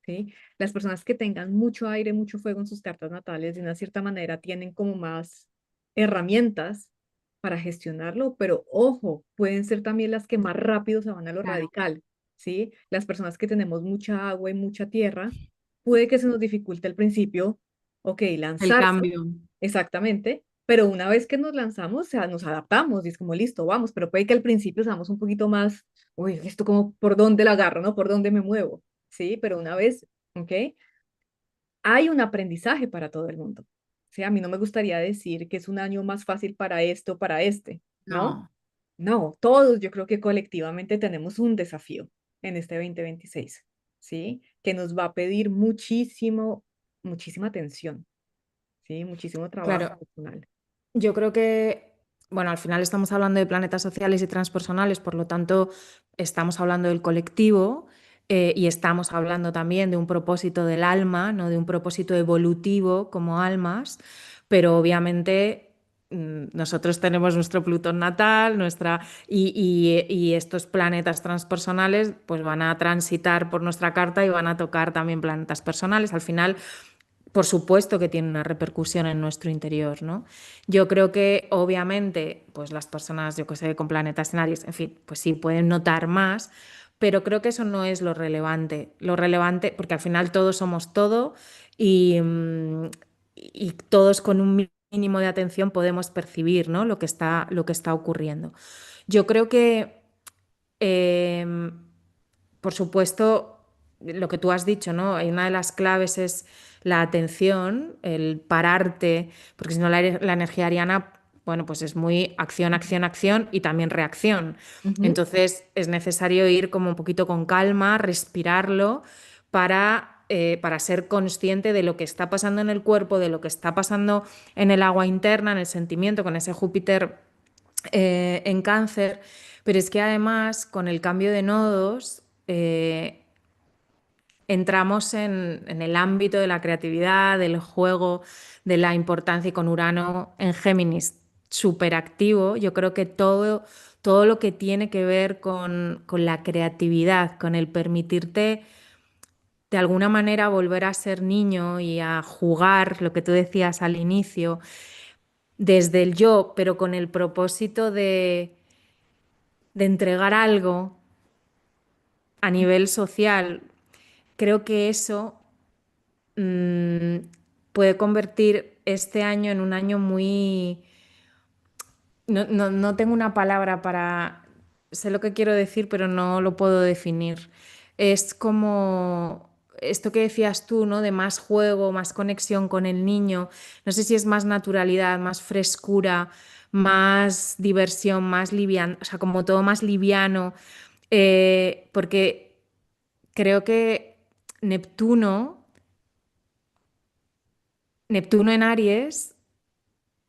¿Sí? Las personas que tengan mucho aire, mucho fuego en sus cartas natales, de una cierta manera, tienen como más herramientas para gestionarlo, pero ojo, pueden ser también las que más rápido se van a lo Claro. radical, ¿sí? Las personas que tenemos mucha agua y mucha tierra, puede que se nos dificulte al principio, ok, El lanzarse, cambio. exactamente, pero una vez que nos lanzamos, o sea, nos adaptamos y es como listo, vamos, pero puede que al principio seamos un poquito más, uy, esto como, ¿por dónde la agarro, no? ¿Por dónde me muevo? Sí, pero una vez, ¿ok? Hay un aprendizaje para todo el mundo. Sí, a mí no me gustaría decir que es un año más fácil para esto, para este, ¿no? No. No, todos yo creo que colectivamente tenemos un desafío en este 2026, ¿sí? Que nos va a pedir muchísima atención, ¿sí? Muchísimo trabajo Claro, personal. yo creo que, bueno, al final estamos hablando de planetas sociales y transpersonales, por lo tanto, estamos hablando del colectivo y estamos hablando también de un propósito del alma, ¿no? De un propósito evolutivo como almas, pero obviamente nosotros tenemos nuestro Plutón natal, y estos planetas transpersonales pues van a transitar por nuestra carta y van a tocar también planetas personales. Al final, por supuesto que tiene una repercusión en nuestro interior, ¿no? Yo creo que obviamente, pues las personas, yo que sé, con planetas en Aries, en fin, pues sí pueden notar más, pero creo que eso no es lo relevante. Lo relevante, porque al final todos somos todo y todos con un mínimo de atención podemos percibir, ¿no? Lo que está ocurriendo. Yo creo que, por supuesto, lo que tú has dicho, ¿no? Hay una de las claves es la atención, el pararte, porque si no la energía ariana, bueno, pues es muy acción, acción, acción y también reacción. Ujú. Entonces es necesario ir como un poquito con calma, respirarlo para ser consciente de lo que está pasando en el cuerpo, de lo que está pasando en el agua interna, en el sentimiento, con ese Júpiter en cáncer. Pero es que además con el cambio de nodos entramos en el ámbito de la creatividad, del juego, de la importancia y con Urano en Géminis súper activo. Yo creo que todo lo que tiene que ver con la creatividad, con el permitirte de alguna manera volver a ser niño y a jugar, lo que tú decías al inicio, desde el yo, pero con el propósito de entregar algo a nivel social, creo que eso mm, puede convertir este año en un año muy... No tengo una palabra para... Sé lo que quiero decir, pero no lo puedo definir. Es como esto que decías tú, ¿no? De más juego, más conexión con el niño. No sé si es más naturalidad, más frescura, más diversión, más liviano, o sea, como todo más liviano. Porque creo que Neptuno, Neptuno en Aries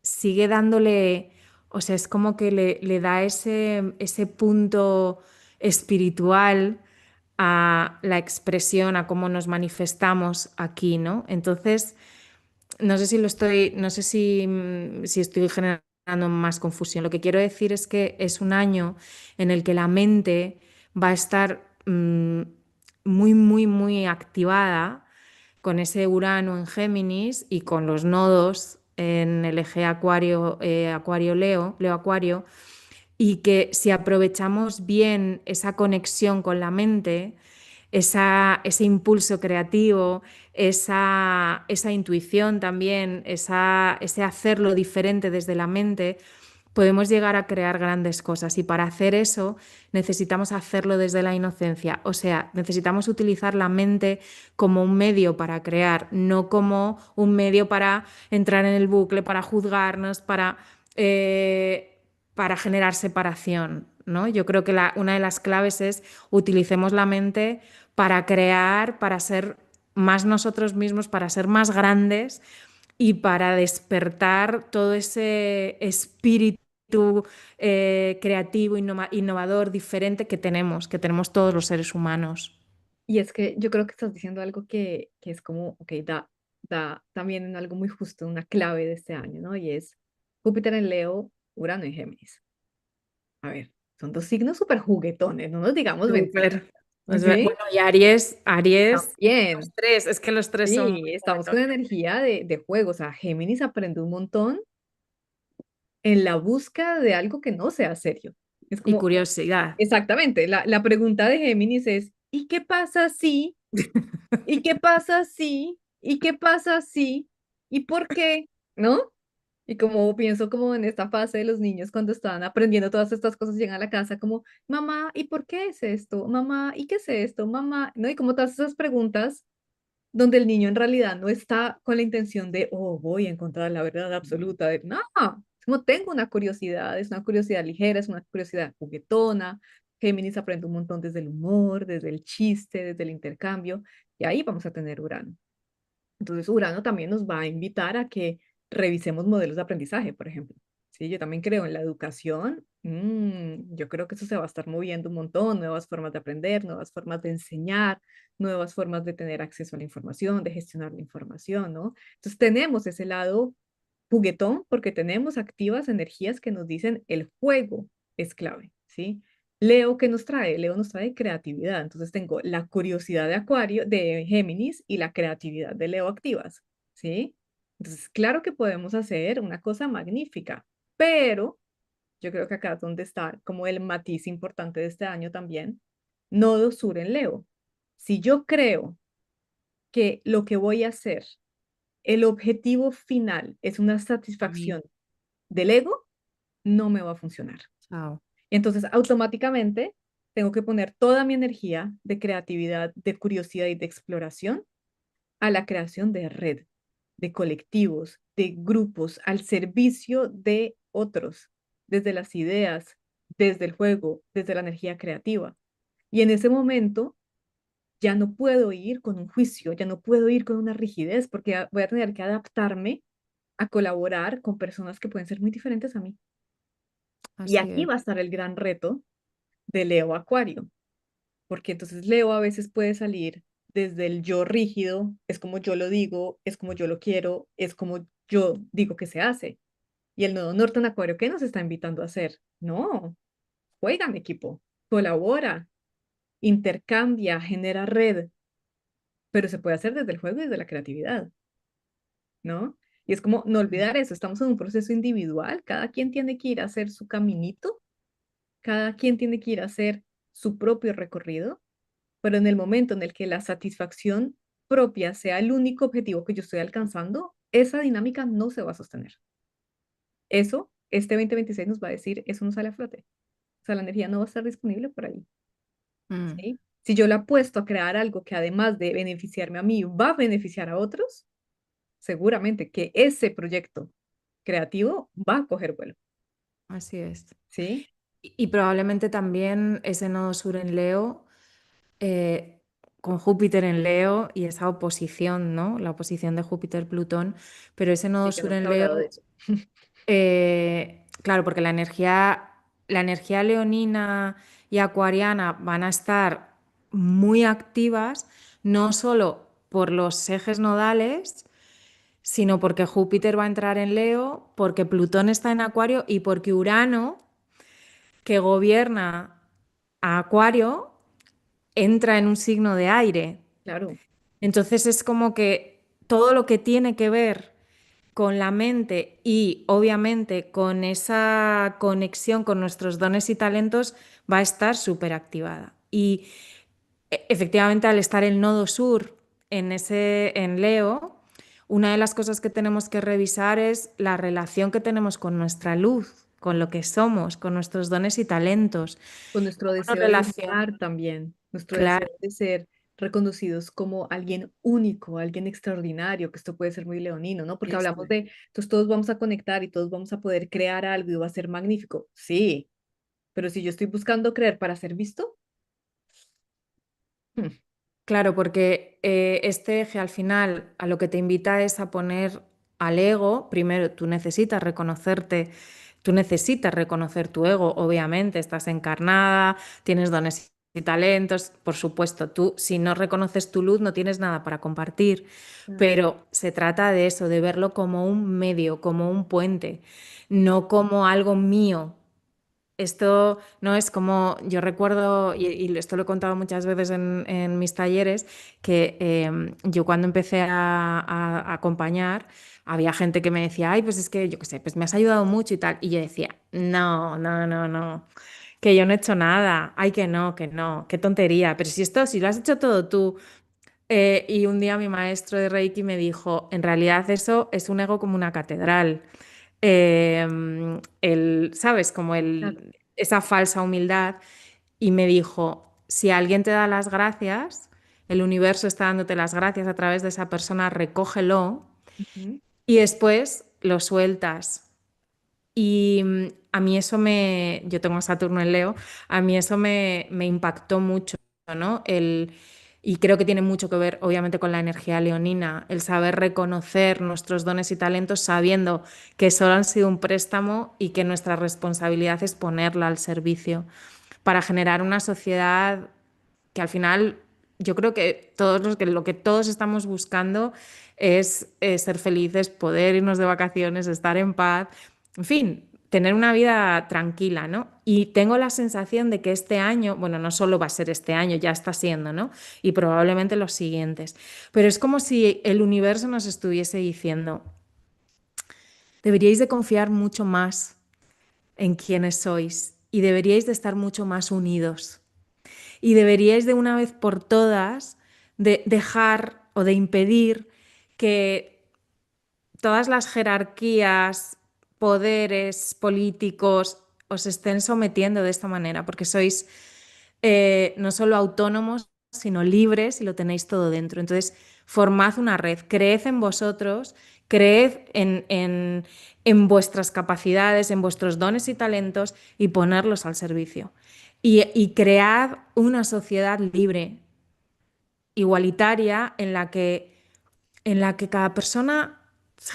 sigue dándole, o sea, es como que le da ese punto espiritual a la expresión, a cómo nos manifestamos aquí, ¿no? Entonces, no sé si estoy generando más confusión. Lo que quiero decir es que es un año en el que la mente va a estar muy, muy, muy activada con ese Urano en Géminis y con los nodos en el eje Acuario, Acuario Leo, Leo Acuario, y que si aprovechamos bien esa conexión con la mente, ese impulso creativo, esa intuición también, ese hacerlo diferente desde la mente, podemos llegar a crear grandes cosas. Y para hacer eso necesitamos hacerlo desde la inocencia. O sea, necesitamos utilizar la mente como un medio para crear, no como un medio para entrar en el bucle, para juzgarnos, para generar separación, ¿no? Yo creo que una de las claves es utilicemos la mente para crear, para ser más nosotros mismos, para ser más grandes y para despertar todo ese espíritu creativo, innovador, diferente que tenemos todos los seres humanos. Y es que yo creo que estás diciendo algo que es como, ok, da también en algo muy justo, una clave de este año, ¿no? Y es Júpiter en Leo, Urano en Géminis. A ver, son dos signos súper juguetones, no nos digamos mentiras, Súper. ¿sí? Bueno, y Aries, los También, tres, es que los tres son muy sí, estamos con juguetones. energía de juego, o sea, Géminis aprende un montón en la búsqueda de algo que no sea serio. Es Y como, curiosidad. exactamente, la pregunta de Géminis es, ¿y qué pasa si? ¿Y qué pasa si? ¿Y qué pasa si? ¿Y por qué? ¿No? Y como pienso como en esta fase de los niños cuando están aprendiendo todas estas cosas, llegan a la casa como, mamá, ¿y por qué es esto? Mamá, ¿y qué es esto? Mamá, ¿no? Y como todas esas preguntas donde el niño en realidad no está con la intención de, oh, voy a encontrar la verdad absoluta. No, es como tengo una curiosidad, es una curiosidad ligera, es una curiosidad juguetona. Géminis aprende un montón desde el humor, desde el chiste, desde el intercambio, y ahí vamos a tener Urano. Entonces, Urano también nos va a invitar a que revisemos modelos de aprendizaje, por ejemplo. Sí, yo también creo en la educación. Yo creo que eso se va a estar moviendo un montón, nuevas formas de aprender, nuevas formas de enseñar, nuevas formas de tener acceso a la información, de gestionar la información, ¿no? Entonces, tenemos ese lado juguetón porque tenemos activas energías que nos dicen el juego es clave, ¿sí? Leo, ¿qué nos trae? Leo nos trae creatividad. Entonces tengo la curiosidad de Acuario, de Géminis y la creatividad de Leo activas, ¿sí? Entonces, claro que podemos hacer una cosa magnífica, pero yo creo que acá es donde está como el matiz importante de este año también, nodo sur en Leo. Si yo creo que lo que voy a hacer el objetivo final es una Sí. satisfacción del ego, no me va a funcionar. Chao. Entonces, automáticamente tengo que poner toda mi energía de creatividad, de curiosidad y de exploración a la creación de red, de colectivos, de grupos, al servicio de otros, desde las ideas, desde el juego, desde la energía creativa. Y en ese momento ya no puedo ir con un juicio, ya no puedo ir con una rigidez, porque voy a tener que adaptarme a colaborar con personas que pueden ser muy diferentes a mí. Y Así aquí es. va a estar el gran reto de Leo Acuario, porque entonces Leo a veces puede salir desde el yo rígido, es como yo lo digo, es como yo lo quiero, es como yo digo que se hace. Y el nodo norte en Acuario, ¿qué nos está invitando a hacer? No, juega en equipo, colabora, intercambia, genera red, pero se puede hacer desde el juego y desde la creatividad, ¿no? Y es como no Mm. olvidar eso, estamos en un proceso individual, cada quien tiene que ir a hacer su caminito, cada quien tiene que ir a hacer su propio recorrido, pero en el momento en el que la satisfacción propia sea el único objetivo que yo estoy alcanzando, esa dinámica no se va a sostener. Eso, este 2026 nos va a decir, eso no sale a flote. O sea, la energía no va a estar disponible por ahí, Mm. ¿sí? Si yo la apuesto a crear algo que además de beneficiarme a mí, va a beneficiar a otros, seguramente que ese proyecto creativo va a coger vuelo, Así es. ¿sí? Y probablemente también ese nodo sur en Leo, eh, con Júpiter en Leo y esa oposición, ¿no? La oposición de Júpiter-Plutón, pero ese nodo Sí, que no sur hemos en hablado de Leo, eso. claro, porque la energía leonina y acuariana van a estar muy activas, no solo por los ejes nodales, sino porque Júpiter va a entrar en Leo, porque Plutón está en Acuario y porque Urano, que gobierna a Acuario, entra en un signo de aire. Claro, Entonces es como que todo lo que tiene que ver con la mente y obviamente con esa conexión con nuestros dones y talentos va a estar súper activada. Y efectivamente al estar el nodo sur en Leo, una de las cosas que tenemos que revisar es la relación que tenemos con nuestra luz, con lo que somos, con nuestros dones y talentos. con nuestro ¿Cómo nos deseo de relacionamos? brillar también, nuestro deseo Claro, de ser reconocidos como alguien único, alguien extraordinario, que esto puede ser muy leonino, ¿no? Porque eso hablamos es. de, entonces todos vamos a conectar y todos vamos a poder crear algo y va a ser magnífico. Sí, pero si yo estoy buscando creer para ser visto, hmm, Claro, porque este eje al final a lo que te invita es a poner al ego, primero tú necesitas reconocerte, tú necesitas reconocer tu ego, obviamente, estás encarnada, tienes dones y talentos, por supuesto, tú si no reconoces tu luz no tienes nada para compartir, claro, pero se trata de eso, de verlo como un medio, como un puente, no como algo mío. Esto no es como, yo recuerdo, y esto lo he contado muchas veces en mis talleres, que yo cuando empecé a acompañar, había gente que me decía, ay, pues es que yo qué sé, pues me has ayudado mucho y tal. Y yo decía, no, no, no, no, que yo no he hecho nada, ay, que no, qué tontería, pero si esto, si lo has hecho todo tú. Y un día mi maestro de Reiki me dijo, en realidad eso es un ego como una catedral. ¿Sabes? Como claro. esa falsa humildad. Y me dijo, si alguien te da las gracias, el universo está dándote las gracias a través de esa persona, recógelo Ujú. y después lo sueltas. Y a mí yo tengo a Saturno en Leo, a mí eso me impactó mucho, ¿no? Y creo que tiene mucho que ver, obviamente, con la energía leonina, el saber reconocer nuestros dones y talentos sabiendo que solo han sido un préstamo y que nuestra responsabilidad es ponerla al servicio para generar una sociedad que al final yo creo que lo que todos estamos buscando es ser felices, poder irnos de vacaciones, estar en paz, en fin, tener una vida tranquila, ¿no? Y tengo la sensación de que este año, bueno, no solo va a ser este año, ya está siendo, ¿no? Y probablemente los siguientes, pero es como si el universo nos estuviese diciendo, deberíais de confiar mucho más en quienes sois y deberíais de estar mucho más unidos y deberíais de una vez por todas de dejar o de impedir que todas las jerarquías, poderes políticos os estén sometiendo de esta manera, porque sois no solo autónomos, sino libres y lo tenéis todo dentro. Entonces, formad una red, creed en vosotros, creed en vuestras capacidades, en vuestros dones y talentos y ponerlos al servicio. Y cread una sociedad libre, igualitaria, en la que cada persona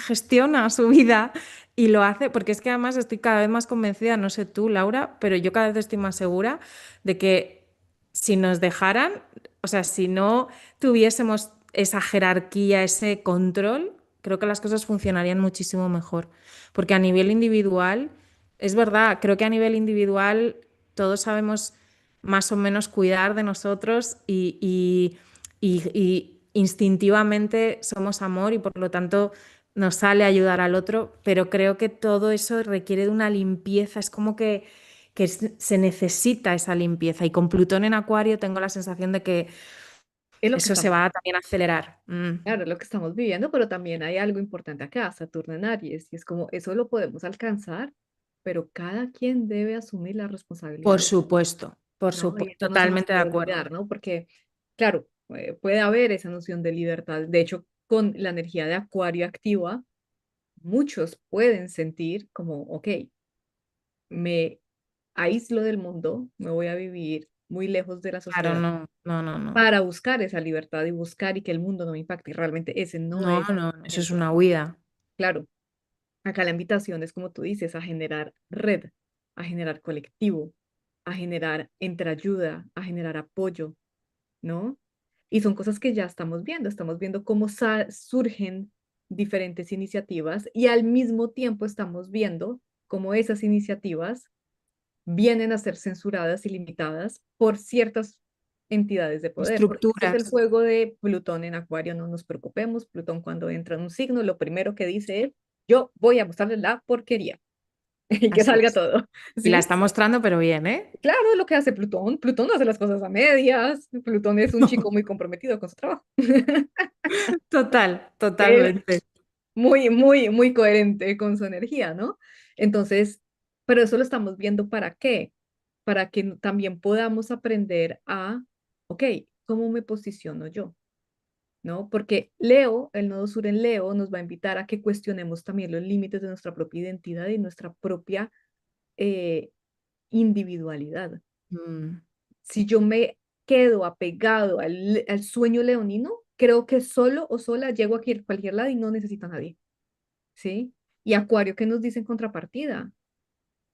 gestiona su vida y lo hace, porque es que además estoy cada vez más convencida, no sé tú, Laura, pero yo cada vez estoy más segura de que si nos dejaran, o sea, si no tuviésemos esa jerarquía, ese control, creo que las cosas funcionarían muchísimo mejor. Porque a nivel individual, es verdad, creo que a nivel individual todos sabemos más o menos cuidar de nosotros y instintivamente somos amor y por lo tanto nos sale ayudar al otro, pero creo que todo eso requiere de una limpieza, es como que se necesita esa limpieza y con Plutón en Acuario tengo la sensación de que Es lo que eso se estamos, va a también a acelerar. claro, es lo que estamos viviendo, pero también hay algo importante acá, Saturno en Aries, y es como eso lo podemos alcanzar, pero cada quien debe asumir la responsabilidad, Por ¿no? Y supuesto, eso no se nos totalmente de puede acuerdo. olvidar, ¿no? Porque, claro, puede haber esa noción de libertad. De hecho, con la energía de Acuario activa, muchos pueden sentir como, ok, me aíslo del mundo, me voy a vivir muy lejos de la Claro, sociedad no, no, no, no. para buscar esa libertad y buscar y que el mundo no me impacte. Y realmente ese no No, es no, el eso es momento. una huida. Claro, acá la invitación es, como tú dices, a generar red, a generar colectivo, a generar entreayuda, a generar apoyo, ¿no? Y son cosas que ya estamos viendo cómo surgen diferentes iniciativas y al mismo tiempo estamos viendo cómo esas iniciativas vienen a ser censuradas y limitadas por ciertas entidades de poder, porque este es el Estructuras. juego de Plutón en Acuario, no nos preocupemos, Plutón cuando entra en un signo, lo primero que dice es, yo voy a mostrarles la porquería y que Así salga es. todo, Y la ¿sí? está mostrando, pero bien, ¿eh? Claro, es lo que hace Plutón, Plutón no hace las cosas a medias, Plutón es un chico muy comprometido con su trabajo, Total, es totalmente. muy, muy, muy coherente con su energía, ¿no? Entonces, pero eso lo estamos viendo para qué, para que también podamos aprender a, ok, ¿cómo me posiciono yo? ¿No? Porque Leo, el nodo sur en Leo, nos va a invitar a que cuestionemos también los límites de nuestra propia identidad y nuestra propia eh, individualidad. Mm, Si yo me quedo apegado al sueño leonino, creo que solo o sola llego a cualquier lado y no necesito a nadie, ¿sí? Y Acuario, ¿qué nos dice en contrapartida?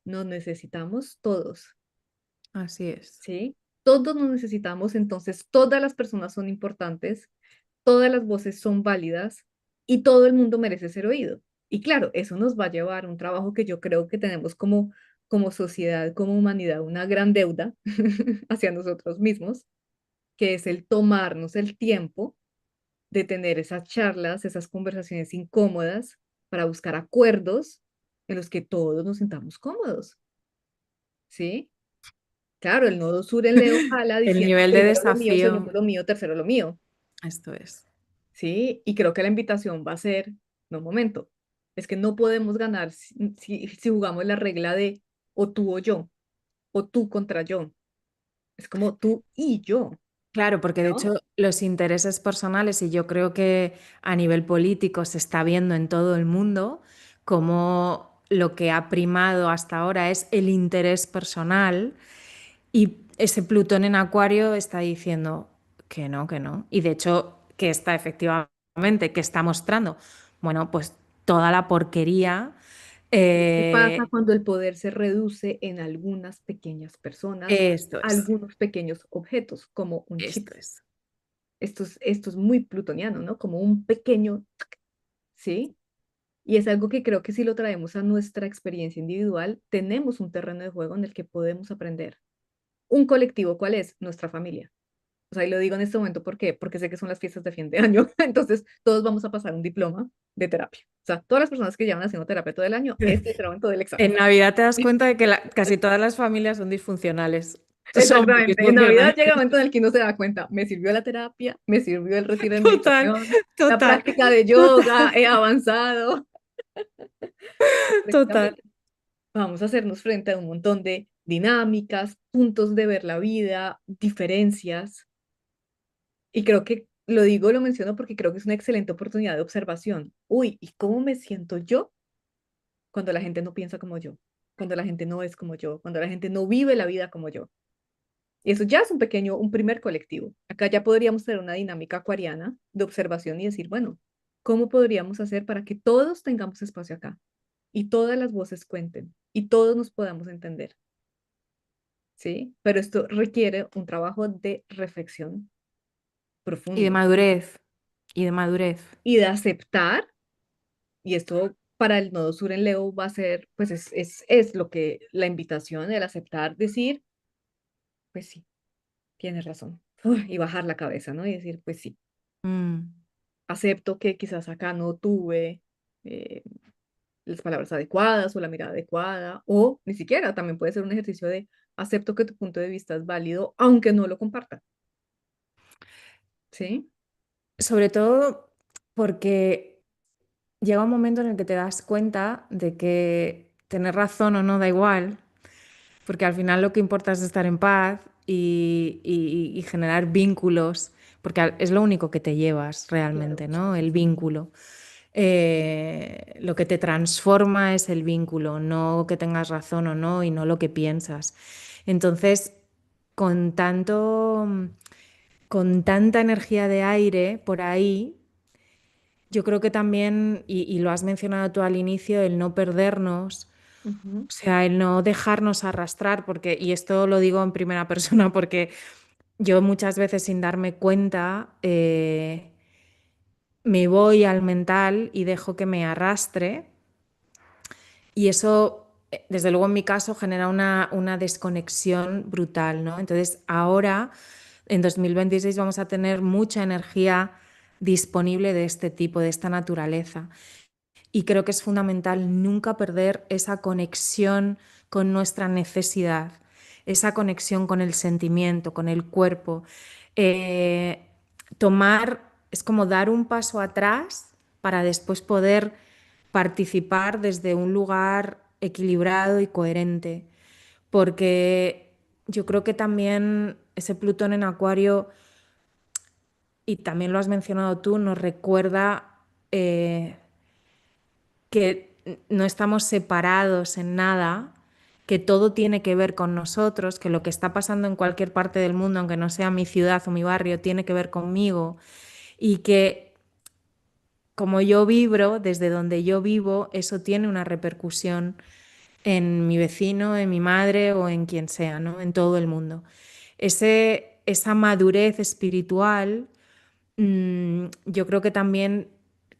Nos necesitamos todos, así es. ¿sí? Todos nos necesitamos, entonces todas las personas son importantes, todas las voces son válidas y todo el mundo merece ser oído. Y claro, eso nos va a llevar a un trabajo que yo creo que tenemos como sociedad, como humanidad, una gran deuda hacia nosotros mismos, que es el tomarnos el tiempo de tener esas charlas, esas conversaciones incómodas para buscar acuerdos en los que todos nos sintamos cómodos, ¿sí? Claro, el nodo sur en Leo jala El diciendo nivel de primero lo mío, segundo desafío, lo mío, tercero lo mío, esto es. ¿sí? Y creo que la invitación va a ser, no, un momento, es que no podemos ganar si jugamos la regla de o tú o yo, o tú contra yo. Es como tú y yo, Claro, porque de ¿no? hecho los intereses personales, y yo creo que a nivel político se está viendo en todo el mundo, como lo que ha primado hasta ahora es el interés personal y ese Plutón en Acuario está diciendo que no, que no. Y de hecho que está efectivamente, que está mostrando, bueno, pues toda la porquería. ¿Qué pasa eh, cuando el poder se reduce en algunas pequeñas personas, esto es, algunos pequeños objetos, como un chip? esto es. Esto es muy plutoniano, ¿no? Como un pequeño, ¿sí? Y es algo que creo que si lo traemos a nuestra experiencia individual, tenemos un terreno de juego en el que podemos aprender. Un colectivo, ¿cuál es? Nuestra familia. O sea, y lo digo en este momento, ¿por qué? Porque sé que son las fiestas de fin de año, entonces todos vamos a pasar un diploma de terapia. O sea, todas las personas que llevan haciendo terapia todo el año, este es el momento del examen. En Navidad te das cuenta de que casi todas las familias son disfuncionales. Estos hombres, Exactamente. En funciona. Navidad llega el momento en el que uno se da cuenta, me sirvió la terapia, me sirvió el retiro de Total, meditación, la total, práctica de total, yoga, he avanzado. total. Correctamente. Vamos a hacernos frente a un montón de dinámicas, puntos de ver la vida, diferencias. Y creo que lo digo, lo menciono porque creo que es una excelente oportunidad de observación. Uy, ¿y cómo me siento yo cuando la gente no piensa como yo? Cuando la gente no es como yo, cuando la gente no vive la vida como yo. Y eso ya es un pequeño, un primer colectivo. Acá ya podríamos tener una dinámica acuariana de observación y decir, bueno, ¿cómo podríamos hacer para que todos tengamos espacio acá y todas las voces cuenten y todos nos podamos entender? ¿Sí? Pero esto requiere un trabajo de reflexión Y de profundo madurez, y de madurez. y de aceptar, y esto para el nodo sur en Leo va a ser, pues es lo que la invitación, el aceptar, decir, pues sí, tienes razón. Y bajar la cabeza, ¿no? Y decir, pues sí, Mm. acepto que quizás acá no tuve eh, las palabras adecuadas o la mirada adecuada, o ni siquiera también puede ser un ejercicio de acepto que tu punto de vista es válido, aunque no lo comparta, ¿sí? Sobre todo porque llega un momento en el que te das cuenta de que tener razón o no da igual, porque al final lo que importa es estar en paz y generar vínculos, porque es lo único que te llevas Claro, realmente, por ¿no? El supuesto. vínculo. Lo que te transforma es el vínculo, no que tengas razón o no y no lo que piensas. Entonces, con tanto, con tanta energía de aire por ahí, yo creo que también, y lo has mencionado tú al inicio, el no perdernos, Ujú. o sea, el no dejarnos arrastrar, porque, y esto lo digo en primera persona, porque yo muchas veces sin darme cuenta me voy al mental y dejo que me arrastre, y eso, desde luego en mi caso, genera una desconexión brutal, ¿no? Entonces, ahora, en 2026, vamos a tener mucha energía disponible de este tipo, de esta naturaleza. Y creo que es fundamental nunca perder esa conexión con nuestra necesidad, esa conexión con el sentimiento, con el cuerpo. Eh, es como dar un paso atrás para después poder participar desde un lugar equilibrado y coherente. Porque yo creo que también ese Plutón en Acuario, y también lo has mencionado tú, nos recuerda que no estamos separados en nada, que todo tiene que ver con nosotros, que lo que está pasando en cualquier parte del mundo, aunque no sea mi ciudad o mi barrio, tiene que ver conmigo y que como yo vibro, desde donde yo vivo, eso tiene una repercusión en mi vecino, en mi madre o en quien sea, ¿no? En todo el mundo. Esa madurez espiritual, yo creo que también,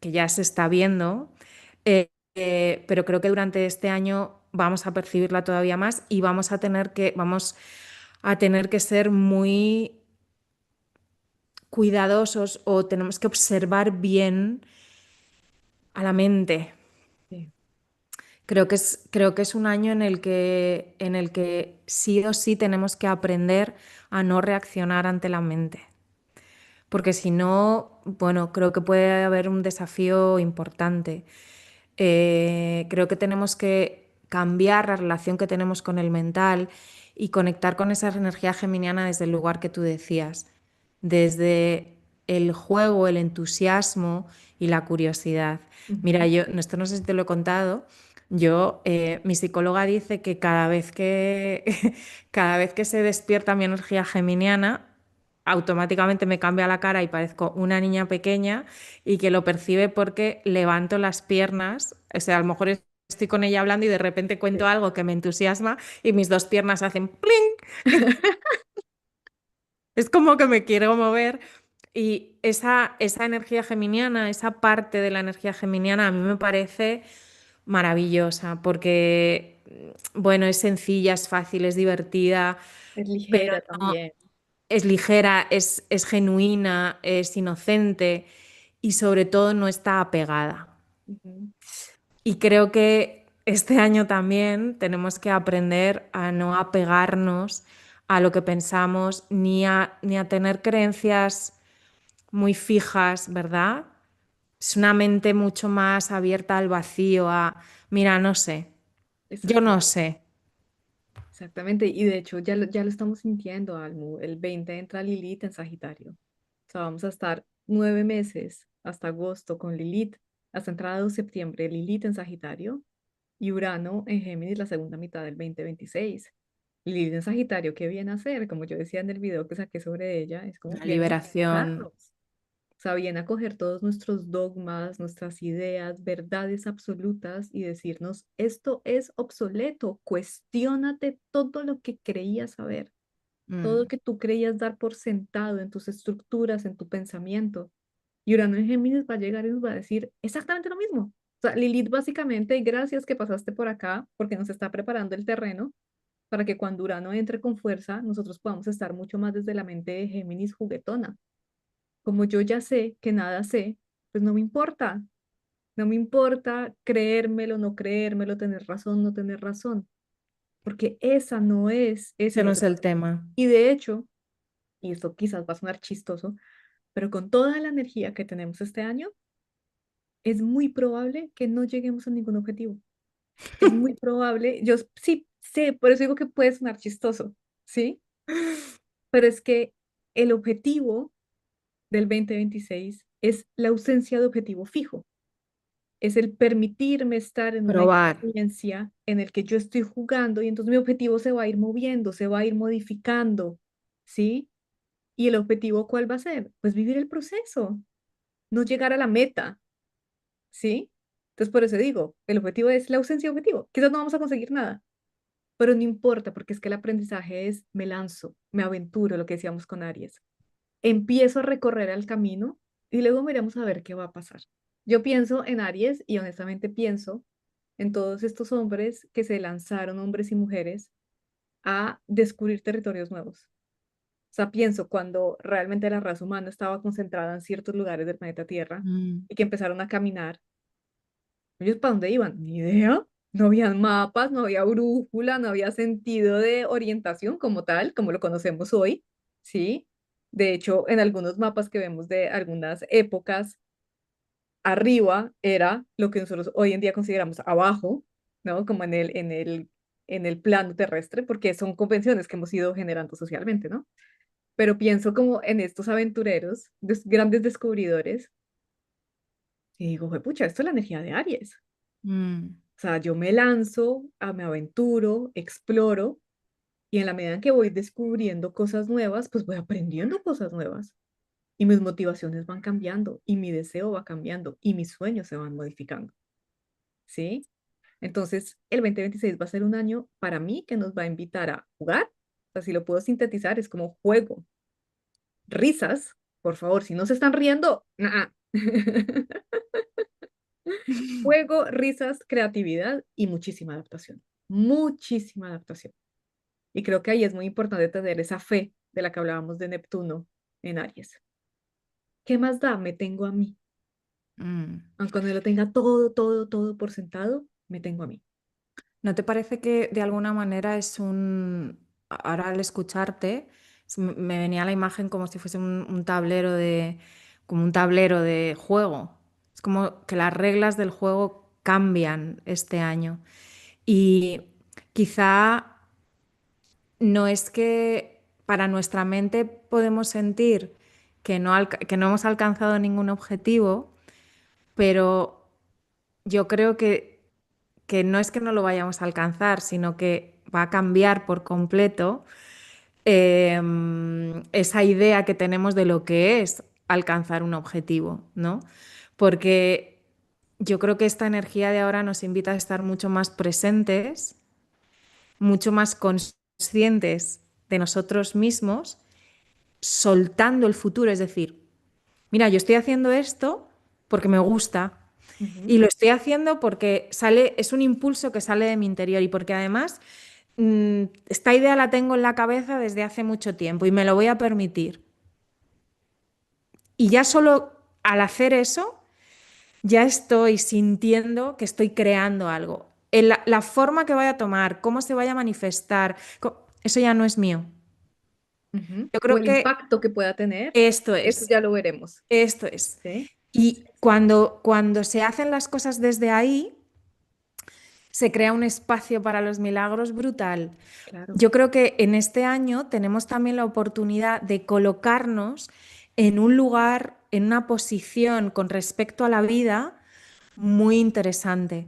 que ya se está viendo, pero creo que durante este año vamos a percibirla todavía más y vamos a tener que ser muy cuidadosos o tenemos que observar bien a la mente. Sí. Creo que es un año en el que sí o sí tenemos que aprender a no reaccionar ante la mente. Porque si no, bueno, creo que puede haber un desafío importante. Creo que tenemos que cambiar la relación que tenemos con el mental y conectar con esa energía geminiana desde el lugar que tú decías, desde el juego, el entusiasmo y la curiosidad. Mira, Ujú. esto no sé si te lo he contado, mi psicóloga dice que cada vez que se despierta mi energía geminiana, automáticamente me cambia la cara y parezco una niña pequeña y que lo percibe porque levanto las piernas, o sea, a lo mejor estoy con ella hablando y de repente cuento Sí. algo que me entusiasma y mis dos piernas hacen ¡pling! Es como que me quiero mover y esa energía geminiana, esa parte de la energía geminiana a mí me parece maravillosa porque, bueno, es sencilla, es fácil, es divertida, Es pero ligera no, también. es ligera, es genuina, es inocente y sobre todo no está apegada. Ujú. Y creo que este año también tenemos que aprender a no apegarnos a lo que pensamos, ni a tener creencias muy fijas, ¿verdad? Es una mente mucho más abierta al vacío, mira, no sé, yo Exacto, no sé. exactamente. Y de hecho ya lo estamos sintiendo, Almu. El 20 entra Lilith en Sagitario. O sea, vamos a estar 9 meses hasta agosto con Lilith, hasta entrada de septiembre, Lilith en Sagitario y Urano en Géminis la segunda mitad del 2026. Lilith en Sagitario, ¿qué viene a hacer? Como yo decía en el video que saqué sobre ella, es como La viene a liberación. modificarnos. O sea, viene a coger todos nuestros dogmas, nuestras ideas, verdades absolutas y decirnos, esto es obsoleto, cuestiónate todo lo que creías saber, todo lo Mm, que tú creías dar por sentado en tus estructuras, en tu pensamiento. Y Urano en Géminis va a llegar y nos va a decir exactamente lo mismo. O sea, Lilith básicamente, gracias que pasaste por acá, porque nos está preparando el terreno para que cuando Urano entre con fuerza, nosotros podamos estar mucho más desde la mente de Géminis juguetona. Como yo ya sé que nada sé, pues no me importa. No me importa creérmelo, no creérmelo, tener razón, no tener razón, porque esa no es ese ese no es nuestro. el tema. Y de hecho, y esto quizás va a sonar chistoso, pero con toda la energía que tenemos este año, es muy probable que no lleguemos a ningún objetivo. Es muy probable, yo sí sé, por eso digo que puede sonar chistoso, ¿sí? Pero es que el objetivo del 2026 es la ausencia de objetivo fijo. Es el permitirme estar en una Probar. experiencia en el que yo estoy jugando y entonces mi objetivo se va a ir moviendo, se va a ir modificando, ¿sí? ¿Y el objetivo cuál va a ser? Pues vivir el proceso, no llegar a la meta, ¿sí? Entonces por eso digo, el objetivo es la ausencia de objetivo. Quizás no vamos a conseguir nada, pero no importa porque es que el aprendizaje es me lanzo, me aventuro, lo que decíamos con Aries. Empiezo a recorrer el camino y luego miramos a ver qué va a pasar. Yo pienso en Aries y honestamente pienso en todos estos hombres que se lanzaron, hombres y mujeres, a descubrir territorios nuevos. O sea, pienso cuando realmente la raza humana estaba concentrada en ciertos lugares del planeta Tierra Mm, y que empezaron a caminar. ¿Ellos para dónde iban? Ni idea. No había mapas, no había brújula, no había sentido de orientación como tal, como lo conocemos hoy, ¿sí? De hecho, en algunos mapas que vemos de algunas épocas, arriba era lo que nosotros hoy en día consideramos abajo, ¿no? Como en el plano terrestre, porque son convenciones que hemos ido generando socialmente, ¿no? Pero pienso como en estos aventureros, grandes descubridores, y digo, pucha, esto es la energía de Aries. mm. O sea, yo me lanzo, me aventuro, exploro, y en la medida en que voy descubriendo cosas nuevas, pues voy aprendiendo cosas nuevas. Y mis motivaciones van cambiando, y mi deseo va cambiando, y mis sueños se van modificando, ¿sí? Entonces, el 2026 va a ser un año para mí que nos va a invitar a jugar. O sea, si lo puedo sintetizar, es como juego, risas, por favor, si no se están riendo, nah. Juego, risas, creatividad y muchísima adaptación. Muchísima adaptación. Y creo que ahí es muy importante tener esa fe de la que hablábamos de Neptuno en Aries. ¿Qué más da? Me tengo a mí. Mm. Aunque no lo tenga todo, todo, todo por sentado, me tengo a mí. ¿No te parece que de alguna manera ahora al escucharte, me venía la imagen como si fuese un tablero como un tablero de juego? Es como que las reglas del juego cambian este año. Y quizá no es que para nuestra mente podemos sentir que no hemos alcanzado ningún objetivo, pero yo creo que no es que no lo vayamos a alcanzar, sino que va a cambiar por completo esa idea que tenemos de lo que es alcanzar un objetivo, ¿no? Porque yo creo que esta energía de ahora nos invita a estar mucho más presentes, mucho más conscientes de nosotros mismos, soltando el futuro, es decir, mira, yo estoy haciendo esto porque me gusta, Ujú, y lo estoy haciendo porque es un impulso que sale de mi interior y porque además esta idea la tengo en la cabeza desde hace mucho tiempo y me lo voy a permitir. Y ya solo al hacer eso, ya estoy sintiendo que estoy creando algo. La forma que vaya a tomar, cómo se vaya a manifestar, eso ya no es mío. Ujú. Yo O creo el que impacto que pueda tener, esto eso es, ya lo veremos. esto es. ¿Sí? Y cuando se hacen las cosas desde ahí, se crea un espacio para los milagros brutal. Claro. Yo creo que en este año tenemos también la oportunidad de colocarnos en un lugar, en una posición con respecto a la vida muy interesante,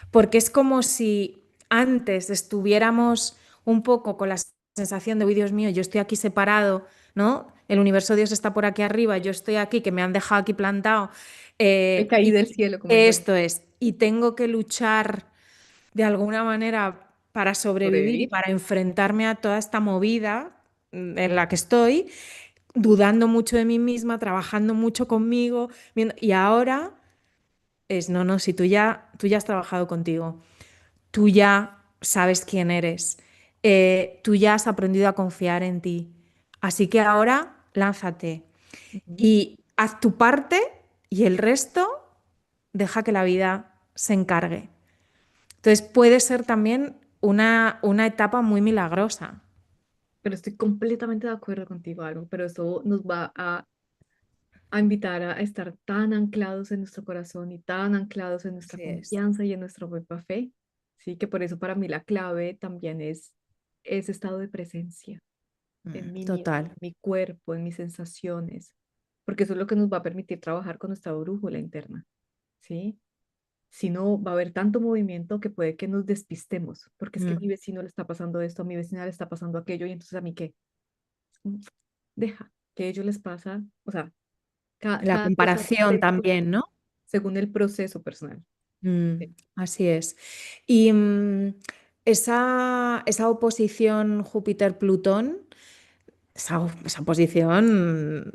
porque es como si antes estuviéramos un poco con la sensación de, uy, Dios mío, yo estoy aquí separado, ¿no? El universo Dios está por aquí arriba, yo estoy aquí, que me han dejado aquí plantado, Me caí del y cielo, como digo yo. esto es, y tengo que luchar de alguna manera para sobrevivir y Sobrevivir. para enfrentarme a toda esta movida en la que estoy, dudando mucho de mí misma, trabajando mucho conmigo, y ahora es, no, no, si tú ya has trabajado contigo, tú ya sabes quién eres, tú ya has aprendido a confiar en ti, así que ahora lánzate Ujú. y haz tu parte y el resto deja que la vida se encargue. Entonces puede ser también una etapa muy milagrosa. Pero estoy completamente de acuerdo contigo, algo, pero eso nos va a invitar a estar tan anclados en nuestro corazón y tan anclados en nuestra Así es. confianza y en nuestra propia fe, sí, que por eso para mí la clave también es ese estado de presencia en mí mismo, Total. en mi cuerpo, en mis sensaciones, porque eso es lo que nos va a permitir trabajar con nuestra brújula interna, ¿sí? Si no, va a haber tanto movimiento que puede que nos despistemos, porque es que a mi Mm. vecino le está pasando esto, a mi vecina le está pasando aquello, y entonces a mí qué, deja que a ellos les pasa, o sea, La cada cosa comparación también, ¿no? según el proceso personal. Mm, Sí. así es. Y esa oposición Júpiter-Plutón, esa oposición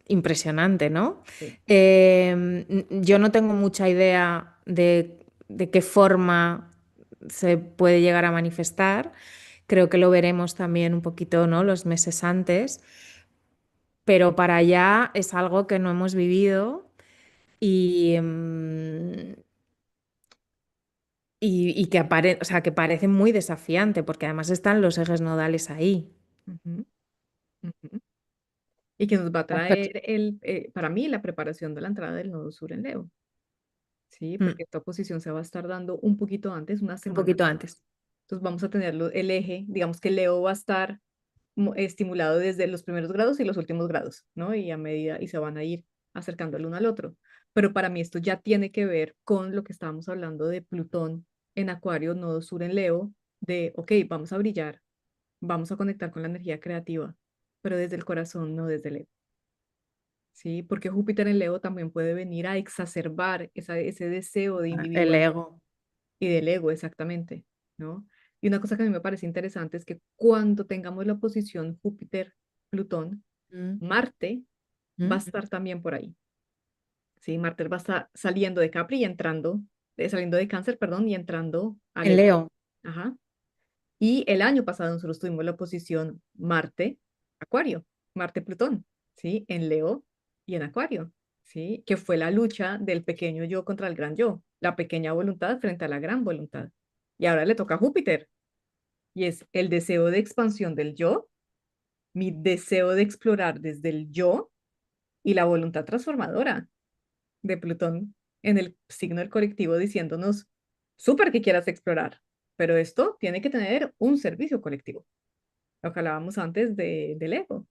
impresionante, ¿no? Sí. Yo no tengo mucha idea de qué forma se puede llegar a manifestar. Creo que lo veremos también un poquito, ¿no? Los meses antes, pero para allá es algo que no hemos vivido y, y que, o sea, que parece muy desafiante, porque además están los ejes nodales ahí. Ujú, ujú. Y que nos va a Las pers- traer para mí, la preparación de la entrada del nodo sur en Leo, ¿sí? Mm, Porque esta oposición se va a estar dando un poquito antes, unas un semanas poquito antes. antes. Entonces vamos a tener el eje, digamos que Leo va a estar estimulado desde los primeros grados y los últimos grados, ¿no? Y a medida, y se van a ir acercando el uno al otro. Pero para mí esto ya tiene que ver con lo que estábamos hablando de Plutón en Acuario, nodo sur en Leo, de, ok, vamos a brillar, vamos a conectar con la energía creativa, pero desde el corazón, no desde el ego. ¿Sí? Porque Júpiter en Leo también puede venir a exacerbar ese deseo de El individual ego. y del ego, exactamente, ¿no? Y una cosa que a mí me parece interesante es que cuando tengamos la oposición Júpiter-Plutón, Mm, Marte va a mm. estar también por ahí, ¿sí? Marte va a estar saliendo de Capri y entrando, saliendo de Cáncer, perdón, y entrando a En Leo. Leo. Ajá. Y el año pasado nosotros tuvimos la oposición Marte-Acuario, Marte-Plutón, ¿sí? En Leo y en Acuario, ¿sí? Que fue la lucha del pequeño yo contra el gran yo, la pequeña voluntad frente a la gran voluntad. Y ahora le toca a Júpiter, y es el deseo de expansión del yo, mi deseo de explorar desde el yo y la voluntad transformadora de Plutón en el signo del colectivo diciéndonos, súper que quieras explorar, pero esto tiene que tener un servicio colectivo. Lo que hablábamos antes del ego,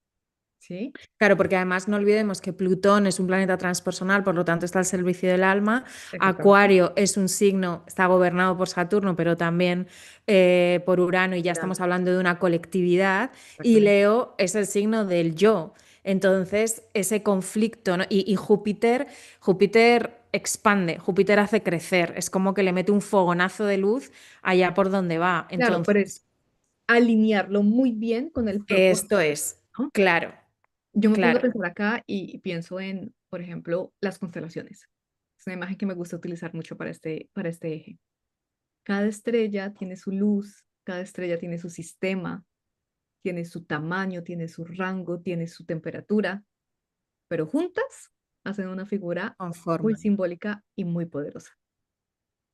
¿sí? Claro, porque además no olvidemos que Plutón es un planeta transpersonal, por lo tanto está al servicio del alma. Exactamente. Acuario es un signo, está gobernado por Saturno, pero también por Urano, y ya Claro, estamos hablando de una colectividad. Y exactamente. Leo es el signo del yo. Entonces, ese conflicto, ¿no? Y Júpiter expande, Júpiter hace crecer, es como que le mete un fogonazo de luz allá por donde va. Claro, pero es Entonces, alinearlo muy bien con el propósito, esto es, ¿no? claro, Yo me pongo a claro, pensar acá y pienso en, por ejemplo, las constelaciones. Es una imagen que me gusta utilizar mucho para este eje. Cada estrella tiene su luz, cada estrella tiene su sistema, tiene su tamaño, tiene su rango, tiene su temperatura, pero juntas hacen una figura muy conforman. simbólica y muy poderosa.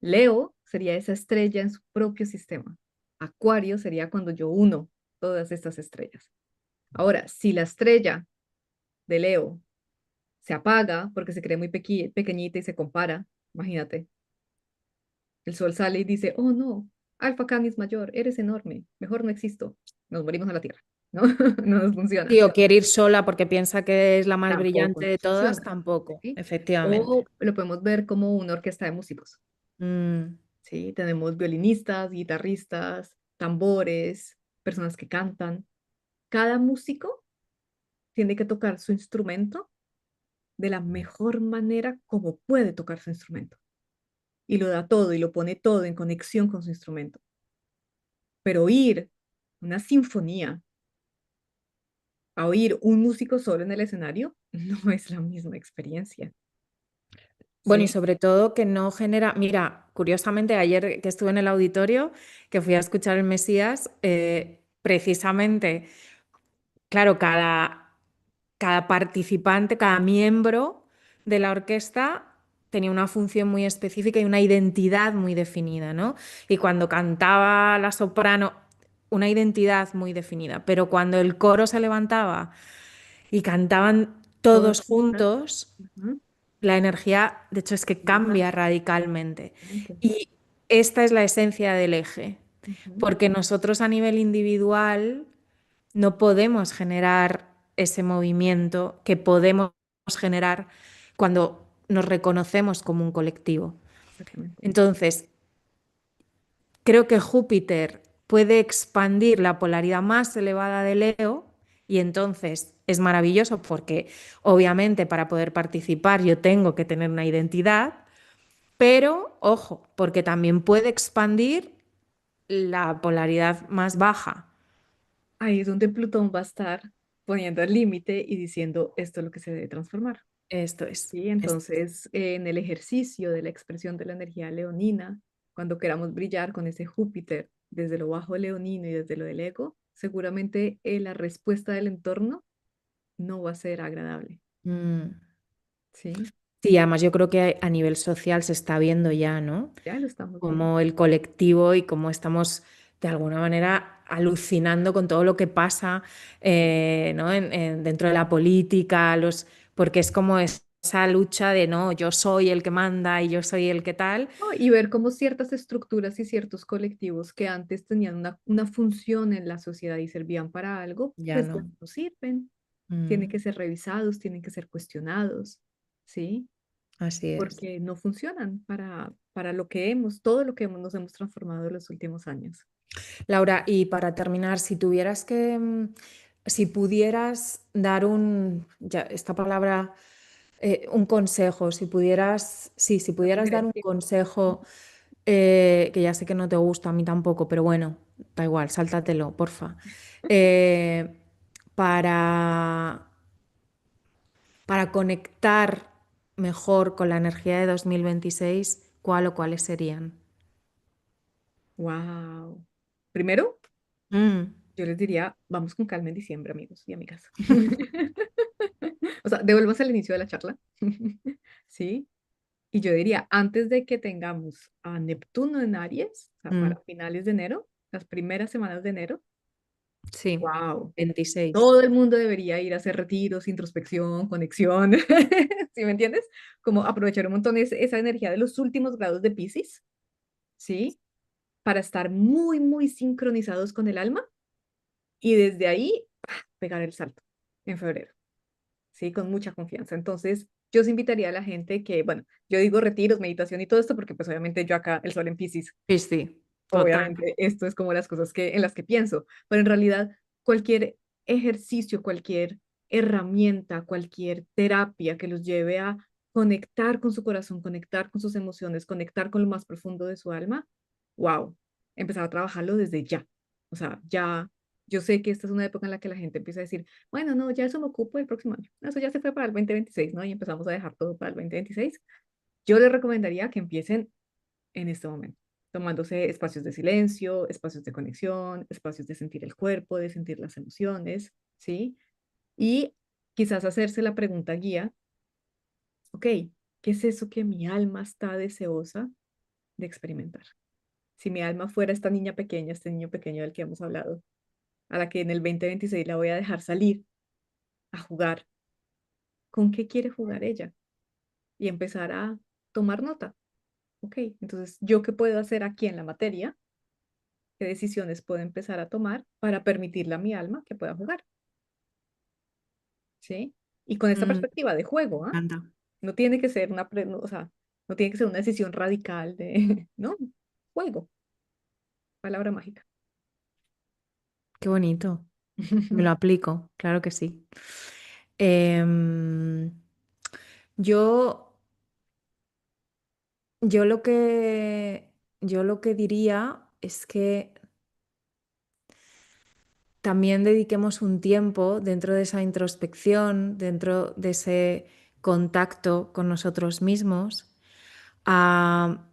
Leo sería esa estrella en su propio sistema. Acuario sería cuando yo uno todas estas estrellas. Ahora, si la estrella de Leo se apaga porque se cree muy pequeñita y se compara, imagínate, el sol sale y dice, oh no, Alfa Canis mayor, eres enorme, mejor no existo, nos morimos a la Tierra, ¿no? No nos funciona. Sí, o quiere ir sola porque piensa que es la más Tampoco brillante nos de todas, funciona, tampoco, ¿sí? efectivamente. O lo podemos ver como una orquesta de músicos, Mm. ¿sí? Tenemos violinistas, guitarristas, tambores, personas que cantan. Cada músico tiene que tocar su instrumento de la mejor manera como puede tocar su instrumento. Y lo da todo y lo pone todo en conexión con su instrumento. Pero oír una sinfonía, a oír un músico solo en el escenario, no es la misma experiencia, Bueno, y ¿sí? sobre todo que no genera, mira, curiosamente ayer que estuve en el auditorio, que fui a escuchar el Mesías, precisamente, claro, cada participante, cada miembro de la orquesta tenía una función muy específica y una identidad muy definida, ¿no? Y cuando cantaba la soprano, una identidad muy definida, pero cuando el coro se levantaba y cantaban Todas todos juntas. juntos, Ujú, la energía, de hecho, es que brutal, cambia radicalmente. realmente. Y esta es la esencia del eje, Ujú. porque nosotros a nivel individual no podemos generar ese movimiento que podemos generar cuando nos reconocemos como un colectivo. Exactamente. Entonces, creo que Júpiter puede expandir la polaridad más elevada de Leo y entonces es maravilloso porque obviamente para poder participar yo tengo que tener una identidad, pero ojo, porque también puede expandir la polaridad más baja. Ahí es donde Plutón va a estar poniendo el límite y diciendo esto es lo que se debe transformar. Esto es. ¿Sí? Entonces, en el ejercicio de la expresión de la energía leonina, cuando queramos brillar con ese Júpiter desde lo bajo leonino y desde lo del ego, seguramente la respuesta del entorno no va a ser agradable. Mm. ¿Sí? Sí, además yo creo que a nivel social se está viendo ya, ¿no? Ya lo estamos viendo. Como el colectivo y cómo estamos de alguna manera alucinando con todo lo que pasa ¿no? Dentro de la política, porque es como esa lucha de no, yo soy el que manda y yo soy el que tal, ¿No? Y ver cómo ciertas estructuras y ciertos colectivos que antes tenían una función en la sociedad y servían para algo, ya pues ya no. no sirven. Tienen Mm, que ser revisados, tienen que ser cuestionados, ¿sí? así es. Porque no funcionan para lo que todo lo que nos hemos transformado en los últimos años. Laura, y para terminar, si tuvieras que, si pudieras dar ya, esta palabra, un consejo, si pudieras, sí, si La pudieras dar un sugerencia. consejo, que ya sé que no te gusta, a mí tampoco, pero bueno, da igual, sáltatelo, porfa. Eh, para, para conectar mejor con la energía de 2026, ¿cuál o cuáles serían? Wow. Primero, Mm, yo les diría, vamos con calma en diciembre, amigos y amigas. O sea, devolvamos al inicio de la charla. ¿Sí? Y yo diría, antes de que tengamos a Neptuno en Aries, o sea, mm, para finales de enero, las primeras semanas de enero, sí, wow, 26. todo el mundo debería ir a hacer retiros, introspección, conexión, ¿sí me entiendes? Como aprovechar un montón esa energía de los últimos grados de Piscis, ¿sí? Para estar muy, muy sincronizados con el alma y desde ahí pegar el salto en febrero, ¿sí? Con mucha confianza. Entonces, yo os invitaría a la gente que, bueno, yo digo retiros, meditación y todo esto porque pues obviamente yo acá, el sol en Piscis, Sí, sí, total. obviamente esto es como las cosas en las que pienso, pero en realidad cualquier ejercicio, cualquier herramienta, cualquier terapia que los lleve a conectar con su corazón, conectar con sus emociones, conectar con lo más profundo de su alma, wow, empezar a trabajarlo desde ya. O sea, ya, yo sé que esta es una época en la que la gente empieza a decir, bueno, no, ya eso me ocupo el próximo año, eso ya se fue para el 2026, ¿no? Y empezamos a dejar todo para el 2026. Yo les recomendaría que empiecen en este momento, tomándose espacios de silencio, espacios de conexión, espacios de sentir el cuerpo, de sentir las emociones, ¿sí? Y quizás hacerse la pregunta guía, ok, ¿qué es eso que mi alma está deseosa de experimentar? Si mi alma fuera esta niña pequeña, este niño pequeño del que hemos hablado, a la que en el 2026 la voy a dejar salir a jugar, ¿con qué quiere jugar ella? Y empezar a tomar nota. Ok, entonces, ¿yo qué puedo hacer aquí en la materia? ¿Qué decisiones puedo empezar a tomar para permitirle a mi alma que pueda jugar? ¿Sí? Y con esta Mm, me perspectiva de juego, ¿ah? encanta. No tiene que ser no, o sea, no tiene que ser una decisión radical de, no, juego, palabra mágica. Qué bonito. Me lo aplico, claro que sí. Em, yo, yo lo que, yo lo que diría es que también dediquemos un tiempo dentro de esa introspección, dentro de ese contacto con nosotros mismos, a,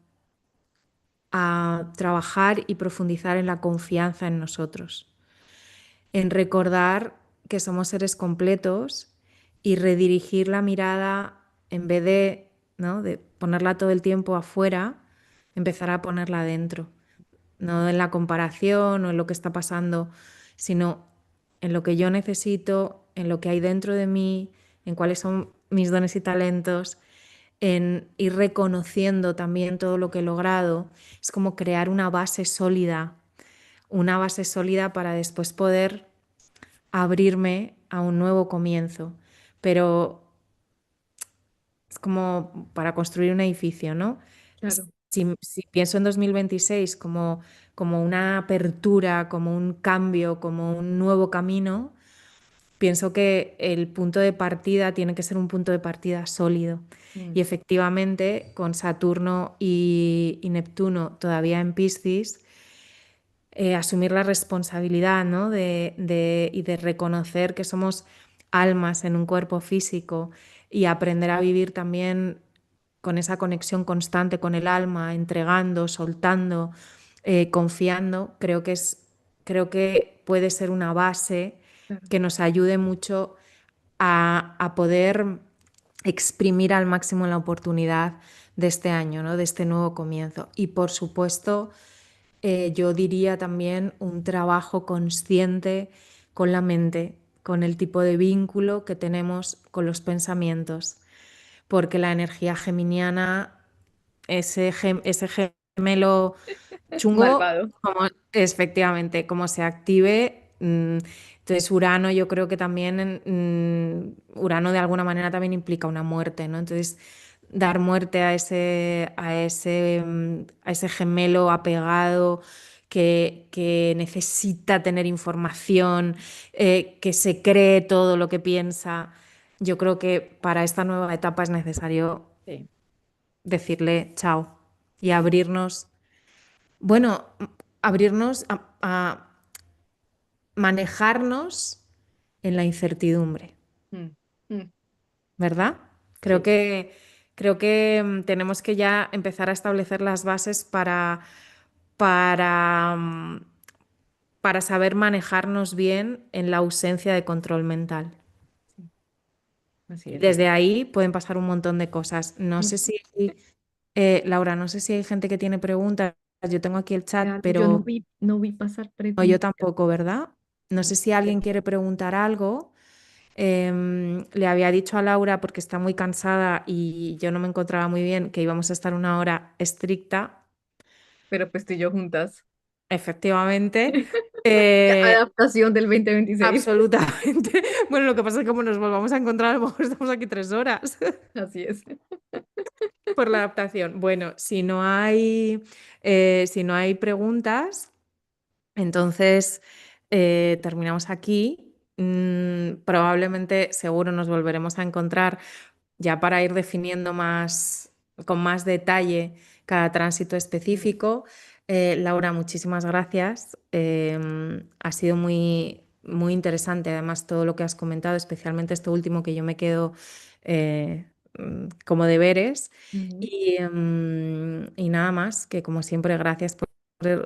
a trabajar y profundizar en la confianza en nosotros, en recordar que somos seres completos y redirigir la mirada en vez de, ¿no?, de ponerla todo el tiempo afuera, empezar a ponerla adentro, no en la comparación o en lo que está pasando, sino en lo que yo necesito, en lo que hay dentro de mí, en cuáles son mis dones y talentos, en ir reconociendo también todo lo que he logrado. Es como crear una base sólida para después poder abrirme a un nuevo comienzo. Pero es como para construir un edificio, ¿no? Claro, Si pienso en 2026 como una apertura, como un cambio, como un nuevo camino, pienso que el punto de partida tiene que ser un punto de partida sólido. mm, Y efectivamente, con Saturno y Neptuno todavía en Piscis, asumir la responsabilidad, ¿no?, y de reconocer que somos almas en un cuerpo físico y aprender a vivir también con esa conexión constante con el alma, entregando, soltando, confiando, creo que puede ser una base claro, que nos ayude mucho a poder exprimir al máximo la oportunidad de este año, ¿no?, de este nuevo comienzo. Y por supuesto, yo diría también un trabajo consciente con la mente, con el tipo de vínculo que tenemos con los pensamientos, porque la energía geminiana, ese gemelo chungo, malvado. como, efectivamente, como se active. Entonces, Urano, yo creo que también, Urano de alguna manera también implica una muerte, ¿no? Entonces, dar muerte a ese gemelo apegado que necesita tener información, que se cree todo lo que piensa. Yo creo que para esta nueva etapa es necesario Sí, decirle chao y abrirnos, bueno, abrirnos a manejarnos en la incertidumbre, mm, mm, ¿verdad? Creo sí, que, creo que tenemos que ya empezar a establecer las bases para, para saber manejarnos bien en la ausencia de control mental. sí, así Y es. desde ahí pueden pasar un montón de cosas. No sé si, Laura, no sé si hay gente que tiene preguntas. Yo tengo aquí el chat, Realmente yo pero no vi pasar no, yo preguntas. tampoco, ¿verdad? No sé si alguien quiere preguntar algo. Le había dicho a Laura, porque está muy cansada y yo no me encontraba muy bien, que íbamos a estar una hora estricta, Pero pues tú y yo juntas. efectivamente. Ya, Eh, adaptación del 2026. absolutamente. Bueno, lo que pasa es que como nos volvamos a encontrar, a lo mejor estamos aquí 3 horas Así es. por la adaptación. Bueno, si no hay preguntas. Entonces, terminamos aquí. Probablemente, seguro nos volveremos a encontrar ya para ir definiendo con más detalle cada tránsito Mm, específico. Laura, muchísimas gracias. Ha sido muy interesante, además, todo lo que has comentado, especialmente esto último que yo me quedo como deberes. ujú. Y nada más, que como siempre, gracias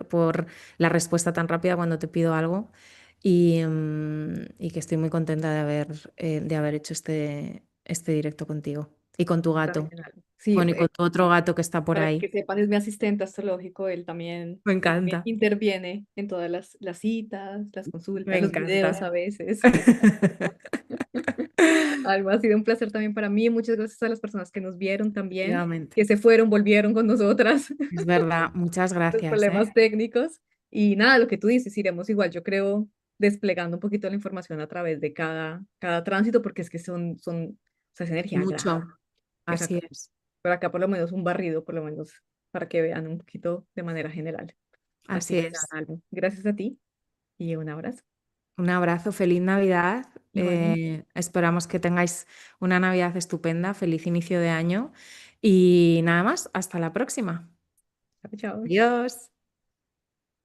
por la respuesta tan rápida cuando te pido algo y que estoy muy contenta de haber hecho este directo contigo. Y con tu también gato. en algo. Sí, Bueno, y con tu otro gato que está por para ahí. que sepan, es mi asistente astrológico, Me él también encanta, interviene en todas las citas, las me consultas, los videos a encanta. veces. Algo ha sido un placer también para mí. Muchas gracias a las personas que nos vieron también, Efectivamente. que se fueron, volvieron con nosotras, Es verdad. Muchas los gracias, ¿eh? problemas técnicos. Y nada, lo que tú dices, iremos igual, yo creo, desplegando un poquito la información a través de cada tránsito, porque es que o sea, es energía grande. Mucho. Así Exacto. es. Pero acá por lo menos un barrido, por lo menos, para que vean un poquito de manera general. Así Así que nada, es. Almu, gracias a ti y un abrazo. Un abrazo, feliz Navidad. Igualmente. Esperamos que tengáis una Navidad estupenda, feliz inicio de año y nada más, hasta la próxima. Chao, chao. Adiós.